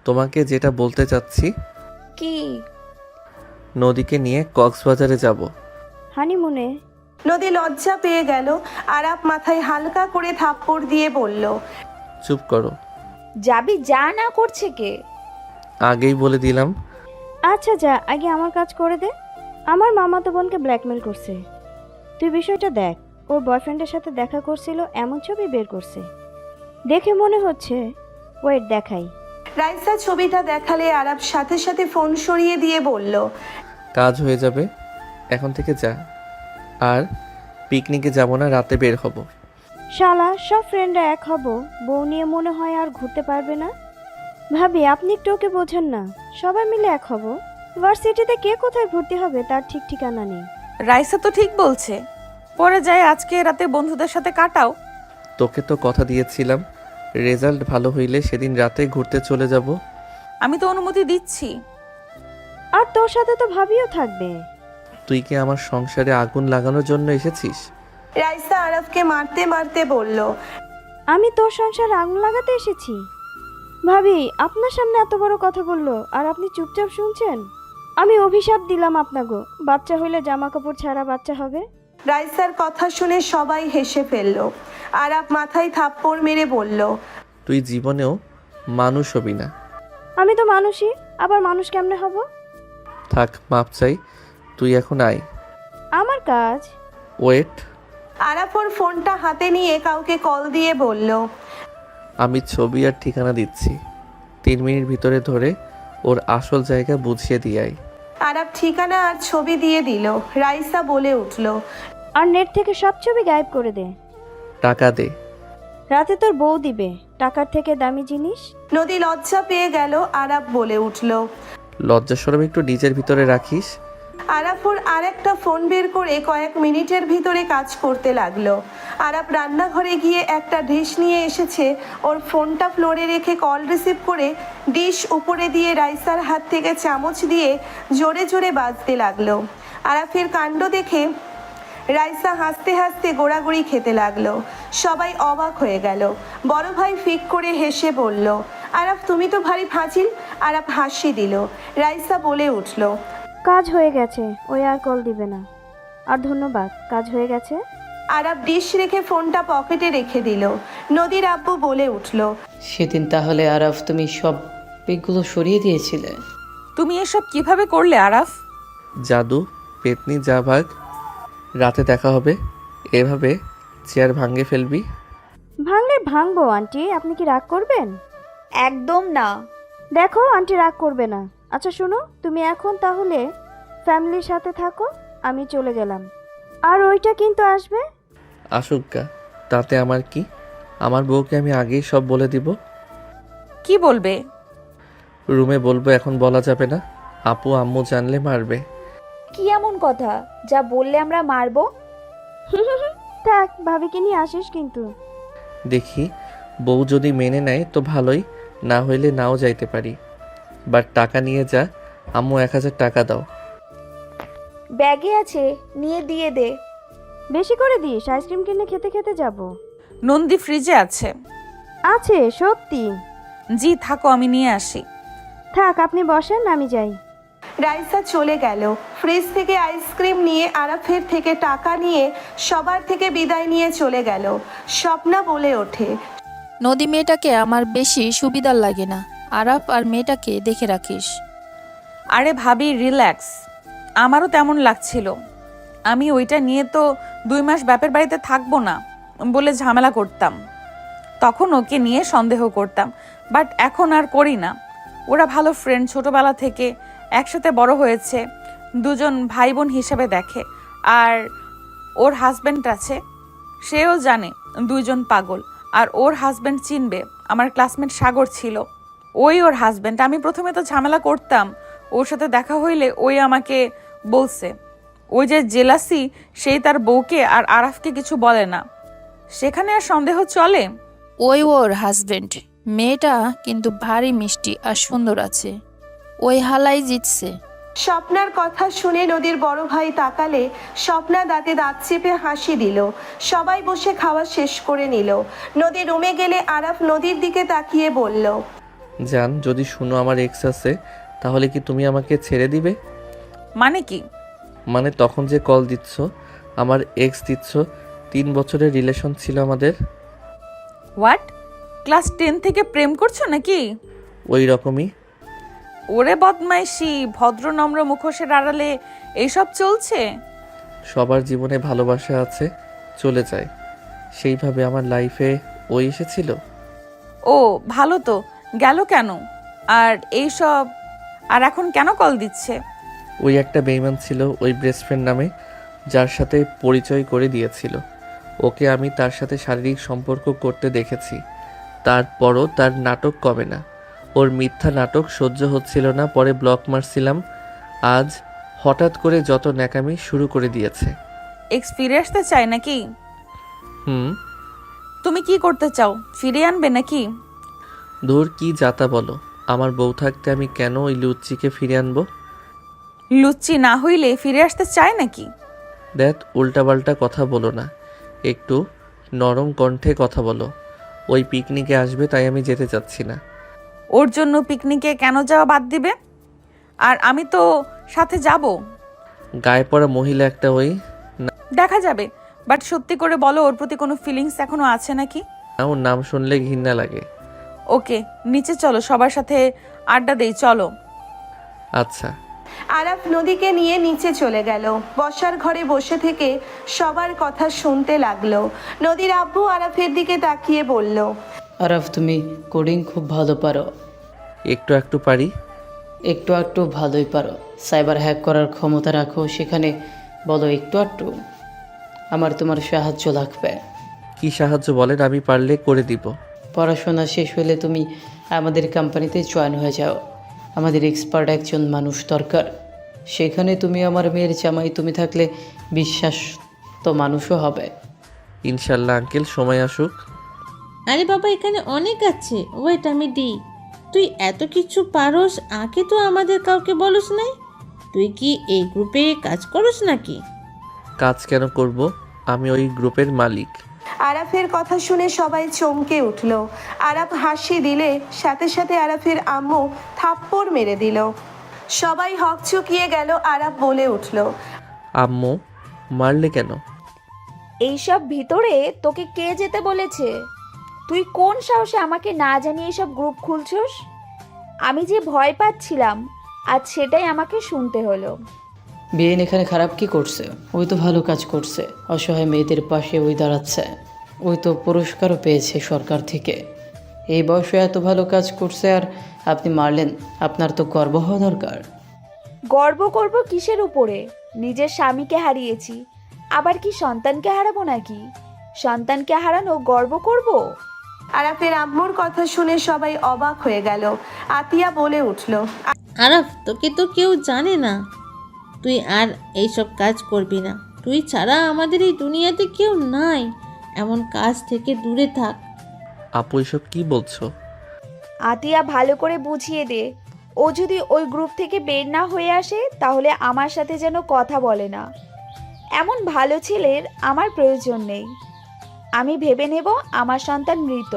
তোমাকে যেটা বলতে চাচ্ছি, কি? নদীকে নিয়ে কক্সবাজারে যাব। হানিমুনে? নদী লজ্জা পেয়ে গেল। আরাফ মাথায় হালকা করে থাপ্পড় দিয়ে বলল, চুপ করো। যাবি? যা না করছে কে? আগেই বলে দিলাম। আচ্ছা যা, আগে আমার কাজ করে দে। আমার মামাতো বোনকে ব্ল্যাকমেল করছে। তুই বিষয়টা দেখ, ওর বয়ফ্রেন্ডের সাথে দেখা করছিল, এমন ছবি বের করছে। দেখে মনে হচ্ছে, ওয়েট দেখাই। রাইসা ছবিটা দেখালে আরাফ সাথে সাথে ফোন সরিয়ে দিয়ে বলল, কাজ হয়ে যাবে, এখন থেকে যা। আর পিকনিকে যাব না, রাতে বের হব। শালা, সব ফ্রেন্ডরা এক হব, বউ নিয়ে মনে হয় আর ঘুরতে পারবে না। ভাবি, আপনি একটু ওকে বোঝেন না। সবাই মিলে এক হব। ভার্সিটিতে কে কোথায় ভর্তি হবে তার ঠিক ঠিকানা নেই। রাইসা তো ঠিক বলছে, পরে যাই আজকে রাতে বন্ধুদের সাথে কাটাও। তোকে তো কথা দিয়েছিলাম, রেজাল্ট ভালো হইলে সেদিন রাতে ঘুরতে চলে যাব। আমি তো অনুমতি দিচ্ছি। আর তোর সাথে তো ভাবিও থাকবে। তুই কি আমার সংসারে আগুন লাগানোর জন্য এসেছিস? রাইসা আরাফকে মারতে মারতে বলল, আমি তোর সংসার আগুন লাগাতে এসেছি? ভাবি, আপনার সামনে এত বড় কথা বললো আর আপনি চুপচাপ শুনছেন? আমি অভিশাপ দিলাম আপনাকে, বাচ্চা হইলে জামা কাপড় ছাড়া বাচ্চা হবে। রাইসার কথা শুনে সবাই হেসে ফেলল। আরাফ মাথায় থাপ্পড় মেরে বলল, তুই জীবনেও মানুষ হবি না। আমি তো মানুষই, আবার মানুষ কেমনে হব? থাক, মাপ চাই। তুই এখন আয়। আমার কাজ। ওয়েট। আরাফ ওর ফোনটা হাতে নিয়ে কাউকে কল দিয়ে বলল, আমি ছবি আর ঠিকানা দিচ্ছি, 3 মিনিট ভিতরে ধরে ওর আসল জায়গা বুঝিয়ে দিয়াই। আরাফ ঠিকানা আর ছবি দিয়ে দিল। রাইসা বলে উঠল, আর নেট থেকে সব ছবি গায়েব করে দে। টাকা দে। রাতে তোর বউ দিবে, টাকার থেকে দামি জিনিস। নদী লজ্জা পেয়ে গেল। আরাফ বলে উঠল, লজ্জা শরম একটু ডিজের ভিতরে রাখিস। আরাফ ওর আরেকটা ফোন বের করে কয়েক মিনিটের ভিতরে কাজ করতে লাগলো। আরাফ রান্নাঘরে গিয়ে একটা ডিশ নিয়ে এসেছে। ওর ফোনটা ফ্লোরে রেখে কল রিসিভ করে ডিশ উপরে দিয়ে রাইসার হাত থেকে চামচ দিয়ে জোরে জোরে বাজতে লাগলো। আরাফের কাণ্ড দেখে রাইসা হাসতে হাসতে গোড়াগড়ি খেতে লাগলো। সবাই অবাক হয়ে গেল। বড় ভাই ফিক করে হেসে বলল, আরাফ তুমি তো ভারী ফাজিল। আরাফ হাসি দিল। রাইসা বলে উঠল, কাজ হয়ে গেছে, ওই আর কল দিবে না। আর ধন্যবাদ, কাজ হয়ে গেছে। আরাফ ডিশ রেখে ফোনটা পকেটে রেখে দিল। নদীর আব্বু বলে উঠল, সেদিন তাহলে আরাফ তুমি সব পিকগুলো সরিয়ে দিয়েছিলে? তুমি এসব কিভাবে করলে আরাফ? জাদু, পেতনি, যা ভাগ। রাতে দেখা হবে। এভাবে চেয়ার ভাঙে ফেলবি। ভাঙলে ভাঙবো আন্টি, আপনি কি রাগ করবেন? একদম না। দেখো, আন্টি রাগ করবে না। আচ্ছা শোনো, তুমি এখন তাহলে ফ্যামিলির সাথে থাকো, আমি চলে গেলাম। আর ওইটা কিন্তু আসবে। আসুক, তাতে আমার কি? আমার বউকে আমি আগেই সব বলে দিব। কি বলবে? রুমে বলবো, এখন বলা যাবে না। আপু আম্মু জানলে মারবে। কি এমন কথা যা বললে আমরা মারবো? থাক, ভাবিকে নিয়ে আসিস কিন্তু। দেখি, বউ যদি মেনে নেয় তো ভালোই, না হইলে নাও যাইতে পারি। বাট টাকা নিয়ে যা। আম্মু 1000 টাকা দাও। ব্যাগে আছে, নিয়ে দিয়ে দে। বেশি করে দিস, আইসক্রিম কিনে খেতে খেতে যাব। নন্দী ফ্রিজে আছে। আছে সত্যি? জি, থাকো, আমি নিয়ে আসি। থাক, আপনি বসেন, আমি যাই। রাইসা চলে গেল। ফ্রিজ থেকে আইসক্রিম নিয়ে আরাফের থেকে টাকা নিয়ে সবার থেকে বিদায় নিয়ে চলে গেল। স্বপ্না বলে ওঠে, নদী মেয়েটাকে আমার বেশি সুবিধার লাগে না। আরাফ আর মেয়েটাকে দেখে রাখিস। আরে ভাবি রিল্যাক্স, আমারও তেমন লাগছিল। আমি ওইটা নিয়ে তো 2 মাস বাপের বাড়িতে থাকবো না বলে ঝামেলা করতাম, তখন ওকে নিয়ে সন্দেহ করতাম, বাট এখন আর করি না। ওরা ভালো ফ্রেন্ড, ছোটবেলা থেকে একসাথে বড় হয়েছে, দুজন ভাই বোন হিসেবে দেখে। আর ওর হাজব্যান্ড আছে, সেও জানে দুইজন পাগল। আর ওর হাজব্যান্ড চিনবে, আমার ক্লাসমেট সাগর ছিল, ওই ওর হাজব্যান্ড। আমি প্রথমে তো ঝামেলা করতাম, ওর সাথে দেখা হইলে ওই আমাকে বলছে, ওই যে জেলাসি, সেই তার বউকে আর আরাফকে কিছু বলে না, সেখানে আর সন্দেহ চলে। ওই ওর হাজবেন্ড। মেয়েটা কিন্তু ভারী মিষ্টি আর সুন্দর আছে, ওই হালাই জিতছে। স্বপ্নার কথা শুনে নদীর বড় ভাই তাকালে স্বপ্না দাঁতে দাঁত চেপে হাসি দিল। সবাই বসে খাওয়া শেষ করে নিল। নদী রুমে গেলে আরাফ নদীর দিকে তাকিয়ে বলল, জান, যদি শুনো আমার এক্স আছে, তাহলে কি তুমি আমাকে ছেড়ে দিবে? মানে কি? মানে তখন যে কল দিচ্ছ, আমার এক্স দিচ্ছ, 3 বছরের রিলেশন ছিল আমাদের। হোয়াট? ক্লাস 10 থেকে প্রেম করছো নাকি? ওই রকমই। ওরে বদমাইশি, ভদ্র নম্র মুখোশের আড়ালে এইসব চলছে? সবার জীবনে ভালোবাসা আছে, চলে যায়, সেইভাবে আমার লাইফে ও এসেছিল। ও ভালো তো, গেল কেন? আর এইসব, আর এখন কেন কল দিচ্ছে? ওই একটা বেইমান ছিল ওই বেস্ট ফ্রেন্ড নামে, যার সাথে পরিচয় করে দিয়েছিল। ওকে আমি তার সাথে শারীরিক সম্পর্ক করতে দেখেছি, তারপরও তার নাটক কমে না। ওর মিথ্যা নাটক সহ্য হচ্ছিল না, পরে ব্লক মারছিলাম। আজ হঠাৎ করে যত ন্যাকামি শুরু করে দিয়েছে। এক্স ফিরে আসতে চায় নাকি? হুম। তুমি কি করতে চাও? ফিরিয়ে আনবে নাকি? দূর, কি যাতা বলো। আমার বউ থাকতে আমি কেন ওই লুচ্চিকে ফিরে আনবো? লুচ্চি না হইলে ফিরে আসতে চায় নাকি? দেখ, উল্টাপাল্টা কথা বলো না, একটু নরম কণ্ঠে কথা বলো। ওই পিকনিকে আসবে, তাই আমি যেতে চাচ্ছি না। ওর জন্য পিকনিকে কেন যাওয়া বাদ দিবে? আর আমি তো সাথে যাব। গায়ে পড়া মহিলা একটা, ওই দেখা যাবে, বাট সত্যি করে বলো, ওর প্রতি কোনো ফিলিংস এখনো আছে নাকি? না, ওর নাম শুনলে ঘৃণা লাগে। ওকে, নিচে চলো, সবার সাথে আড্ডা দেই, চলো। আচ্ছা। আরাফ নদীকে নিয়ে নিচে চলে গেল। বসার ঘরে বসে থেকে সবার কথা শুনতে লাগলো। নদীর আব্বু আরাফের দিকে তাকিয়ে বলল, আরাফ, তুমি কোডিং খুব ভালো পারো। একটু একটু পারি। একটু একটু ভালোই পারো। সাইবার হ্যাক করার ক্ষমতা রাখো, সেখানে বলো একটু একটু। আমার তোমার সাহায্য লাগবে। কি সাহায্য বলেন, আমি পারলে করে দিব। পড়াশোনা শেষ হলে তুমি আমাদের কোম্পানিতে জয়েন হয়ে যাও। আমাদের এক্সপার্ট একজন মানুষ দরকার। সেখানে তুমি আমার মেয়ের জামাই, তুমি থাকলে বিশ্বাস তো মানুষও হবে। ইনশাল্লাহ আঙ্কেল, সময় আসুক। আরে বাবা, এখানে অনেক আছে, ওয়েট আমি দিই। তুই এত কিছু পারস, আগে তো আমাদের কাউকে বলস নাই। তুই কি এই গ্রুপে কাজ করস নাকি? কাজ কেন করব, আমি ওই গ্রুপের মালিক। আরাফের কথা শুনে সবাই চমকে উঠল। আরাফ হাসি দিলে সাথে সাথে আরাফের আম্মু থাপ্পড় মেরে দিল। সবাই হকচকিয়ে গেল। আরাফ বলে উঠল, আম্মু মারলে কেন? এইসব ভিতরে তোকে কে যেতে বলেছে? তুই কোন সাহসে আমাকে না জানিয়ে এসব গ্রুপ খুলছস? আমি যে ভয় পাচ্ছিলাম, আজ সেটাই আমাকে শুনতে হলো। বিয়েন এখানে খারাপ কি করছে? ওই তো ভালো কাজ করছে, অসহায় মেয়েদের পাশে ওই দাঁড়াচ্ছে। ওই তো পুরস্কারও পেয়েছে সরকার থেকে। এই বয়সে এত ভালো কাজ করছে, আর আপনি মারলেন। আপনার তো গর্ব হওয়া দরকার। গর্ব করব কিসের উপরে? নিজের স্বামীকে হারিয়েছি, আবার কি সন্তানকে হারাবো নাকি? সন্তানকে হারানো গর্ব করব? আরাফের আম্মুর কথা শুনে সবাই অবাক হয়ে গেল। আতিয়া বলে উঠল, আরাফ, তোকে তো কেউ জানে না। তুই আর এইসব কাজ করবি না। তুই ছাড়া আমাদের এই দুনিয়াতে কেউ নাই। এমন কাজ থেকে দূরে থাক। আপু এসব কি বলছো? আতিয়া, ভালো করে বুঝিয়ে দে। ও যদি ওই গ্রুপ থেকে বের না হয়ে আসে, তাহলে আমার সাথে যেন কথা বলে না। এমন ভালো ছেলের আমার প্রয়োজন নেই। আমি ভেবে নেব আমার সন্তান মৃত।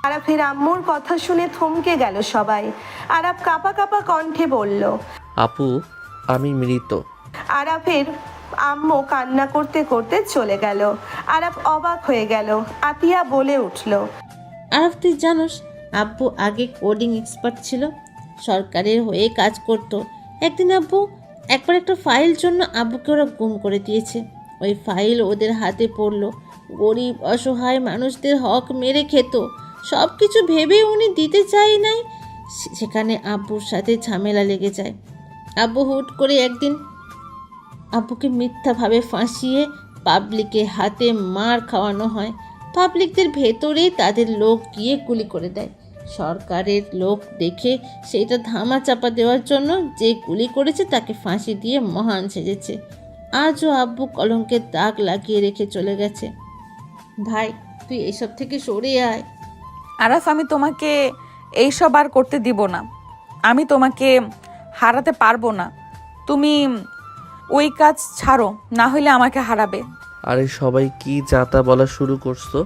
আরাফের আম্মুর কথা শুনে থমকে গেল সবাই। আরাফ কাঁপা কাঁপা কণ্ঠে বলল, আপু, আমি মৃত। আরাফের আম্মু কান্না করতে করতে চলে গেল। আরাফ অবাক হয়ে গেল। আতিয়া বলে উঠল, আরাফ, তুই জানোস আব্বু আগে কোডিং এক্সপার্ট ছিল, সরকারের হয়ে কাজ করত। একদিন আব্বু একবার একটা ফাইল জন্য আব্বুকে ওরা গুম করে দিয়েছে। ওই ফাইল ওদের হাতে পড়লো। গরিব অসহায় মানুষদের হক মেরে খেত। সব কিছু ভেবে উনি দিতে চাই নাই, সেখানে আব্বুর সাথে ঝামেলা লেগে যায়। আব্বু হুট করে একদিন আব্বুকে মিথ্যাভাবে ফাঁসিয়ে পাবলিকের হাতে মার খাওয়ানো হয়। পাবলিকদের ভেতরে তাদের লোক গিয়ে গুলি করে দেয়। সরকারের লোক দেখে সেইটা ধামা চাপা দেওয়ার জন্য যে গুলি করেছে তাকে ফাঁসি দিয়ে মহান সেজেছে। আজও আব্বু কলঙ্কের দাগ লাগিয়ে রেখে চলে গেছে। ভাই, তুই এসব থেকে সরে আয়। আরাফ, আমি তোমাকে এইসব আর করতে দিব না। আমি তোমাকে হারাতে পারবো না। তুমি ওই কাজ ছাড়ো, না হলে আমাকে হারাবে। আরে সবাই কি যাতা বলা শুরু করছো?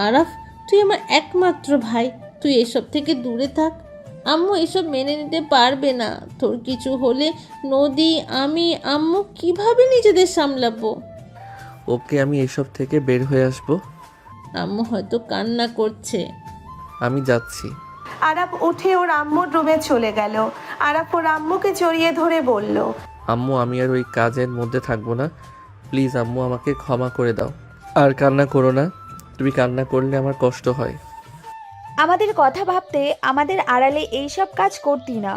আরাফ, তুই আমার একমাত্র ভাই, তুই এসব থেকে দূরে থাক। আম্মু এসব মেনে নিতে পারবে না। তোর কিছু হলে নদী, আমি, আম্মু কিভাবে নিজেদের সামলাবো? ওকে, আমি এসব থেকে বের হয়ে আসব। আম্মু হয়তো কান্না করছে। আমি যাচ্ছি। আরাফ উঠে ওর আম্মুর রুমে চলে গেল। আরাফ ওর আম্মুকে জড়িয়ে ধরে বলল, আম্মু, আমি আর ওই কাজের মধ্যে থাকবো না। প্লিজ আম্মু, আমাকে ক্ষমা করে দাও। আর কান্না করো না। তুমি কান্না করলে আমার কষ্ট হয়। আমাদের কথা ভাবতে আমাদের আড়ালে এইসব কাজ করতি না।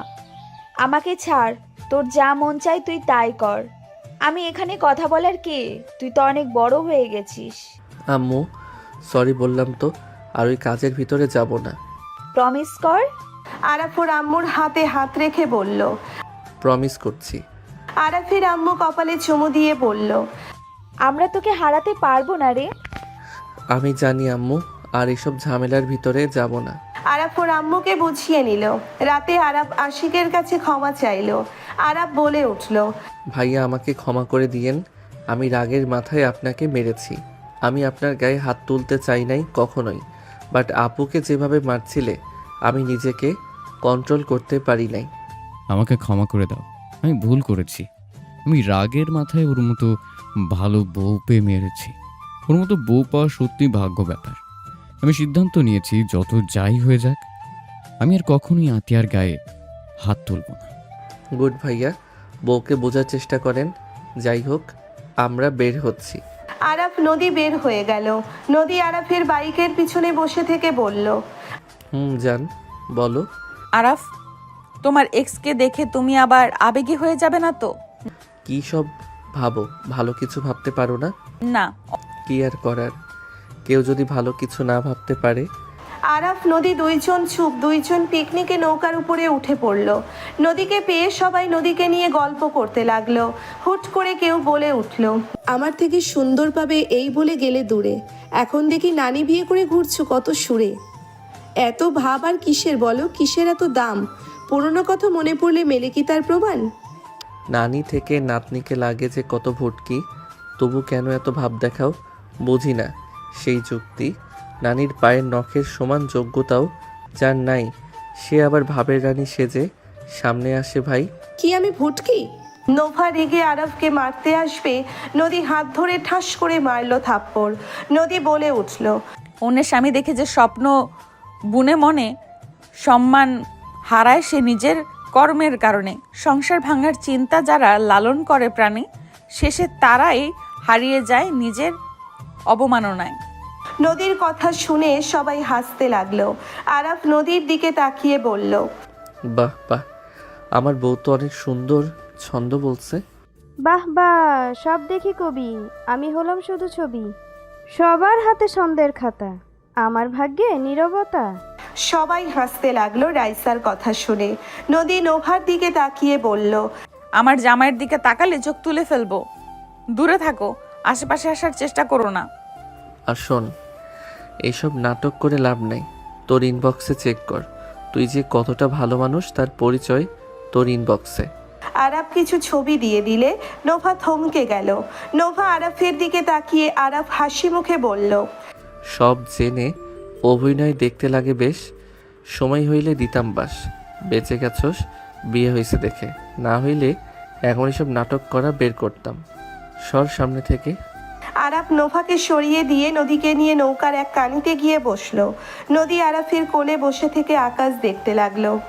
আমাকে ছাড়, তোর যা মন চায় তুই তাই কর। আমি এখানে কথা বলার কে? তুই তো অনেক বড় হয়ে গেছিস। আম্মু, সরি বললাম তো। আর ওই কাজের ভিতরে যাব না। প্রমিস কর। আরাফ ওর আম্মুর হাতে হাত রেখে বলল। প্রমিস করছি। আরাফের আম্মু কপালে চুমু দিয়ে বলল, আমরা তোকে হারাতে পারবো না রে। আমি জানি আম্মু, আর এসব ঝামেলার ভিতরে যাব না। আরাফ ওর আম্মুকে বুঝিয়ে নিল। রাতে আরাফ আশিকের কাছে ক্ষমা চাইল। আরাফ বলে উঠল, ভাইয়া, আমাকে ক্ষমা করে দিয়েন। আমি রাগের মাথায় আপনাকে মেরেছি। আমি আপনার গায়ে হাত তুলতে চাই নাই কখনোই। বাট আপুকে যেভাবে মারছিলে, আমি নিজেকে কন্ট্রোল করতে পারি নাই। আমাকে ক্ষমা করে দাও, আমি ভুল করেছি। আমি রাগের মাথায় ওর মতো ভালো বউ পেয়ে মেরেছি। ওর মতো বউ পাওয়া সত্যি ভাগ্য ব্যাপার। আমি সিদ্ধান্ত নিয়েছি যত যাই হয়ে যাক, আমি আর কখনোই আতিয়ার গায়ে হাত তুলব না। গুড ভাইয়া, বউকে বোঝার চেষ্টা করেন। যাই হোক, আমরা বের হচ্ছি। আরাফ নদী বের হয়ে গেল। নদী আরাফের বাইকের পিছনে বসে থেকে বলল, যান, বলো। আরাফ, তোমার এক্সকে দেখে তুমি আবার আবেগী হয়ে যাবে না তো? কি সব ভাবো? ভালো কিছু ভাবতে পারো না? না। কি আর করার, কেউ যদি ভালো কিছু না ভাবতে পারে। আরাফ নদী দুইজন চুপ। দুইজন পিকনিকে নৌকার উপরে উঠে পড়ল। নদীকে পেয়ে সবাই নদীকে নিয়ে গল্প করতে লাগলো। হুট করে কেউ বলে উঠল, আমার থেকে সুন্দর পাবে এই বলে গেলে দূরে। এখন দেখি নানি বিয়ে করে ঘুরছো কত সুরে। এত ভাব আর কিসের বলো, কিসের এত দাম? পুরনো কথা মনে পড়লে মেলে কি তার প্রমাণ? নানি থেকে নাতনিকে লাগে যে কত ভটকি, তবু কেন এত ভাব দেখাও? বুঝি না সেই যুক্তি। নানির পায়ের নখের সমান যোগ্যতাও যার নাই, সে আবার ভাবের রানী সেজে সামনে আসে। ভাই, কি আমি ভুটকি? নোভা রেগে আরবকে মারতে আসবে, নদী হাত ধরে ঠাস করে মারলো থাপ্পড়। নদী বলে উঠল, অন্যের স্বামী দেখে যে স্বপ্ন বুনে মনে সম্মান হারায় সে নিজের কর্মের কারণে। সংসার ভাঙার চিন্তা যারা লালন করে প্রাণী, শেষে তারাই হারিয়ে যায় নিজের অবমাননায়। নদীর কথা শুনে সবাই হাসতে লাগলো। আরাফ নদীর দিকে তাকিয়ে বলল, বাহ বাহ, আমার বউ তো অনেক সুন্দর ছন্দ বলছে। বাহ বাহ, সব দেখি কবি, আমি হলাম শুধু ছবি। সবার হাতে ছন্দের খাতা, আমার ভাগ্যে নীরবতা। সবাই হাসতে লাগলো রাইসার কথা শুনে। নদী নোভার দিকে তাকিয়ে বলল, আমার জামাইয়ের দিকে তাকালে চোখ তুলে ফেলবো। দূরে থাকো, আশেপাশে আসার চেষ্টা করো না। আর শোন, এইসব নাটক করে লাভ নাই। তোর ইনবক্সে চেক কর, তুই যে কতটা ভালো মানুষ তার পরিচয় তোর ইনবক্সে। আরাফ কিছু ছবি দিয়ে দিলে নোভা থমকে গেল। নোভা আরাফের দিকে তাকিয়ে আরাফ হাসি মুখে বলল, সব জেনে অভিনয় দেখতে লাগে বেশ। সময় হইলে দিতাম বাস। বেঁচে গেছস বিয়ে হয়েছে দেখে, না হইলে এখন এসব নাটক করা বের করতাম। সর সামনে থেকে। আরাফ নোভাকে সরিয়ে দিয়ে নদীকে নিয়ে নৌকার এক কানিতে গিয়ে বসলো। নদী আরাফের কোলে বসে থেকে আকাশ দেখতে লাগলো।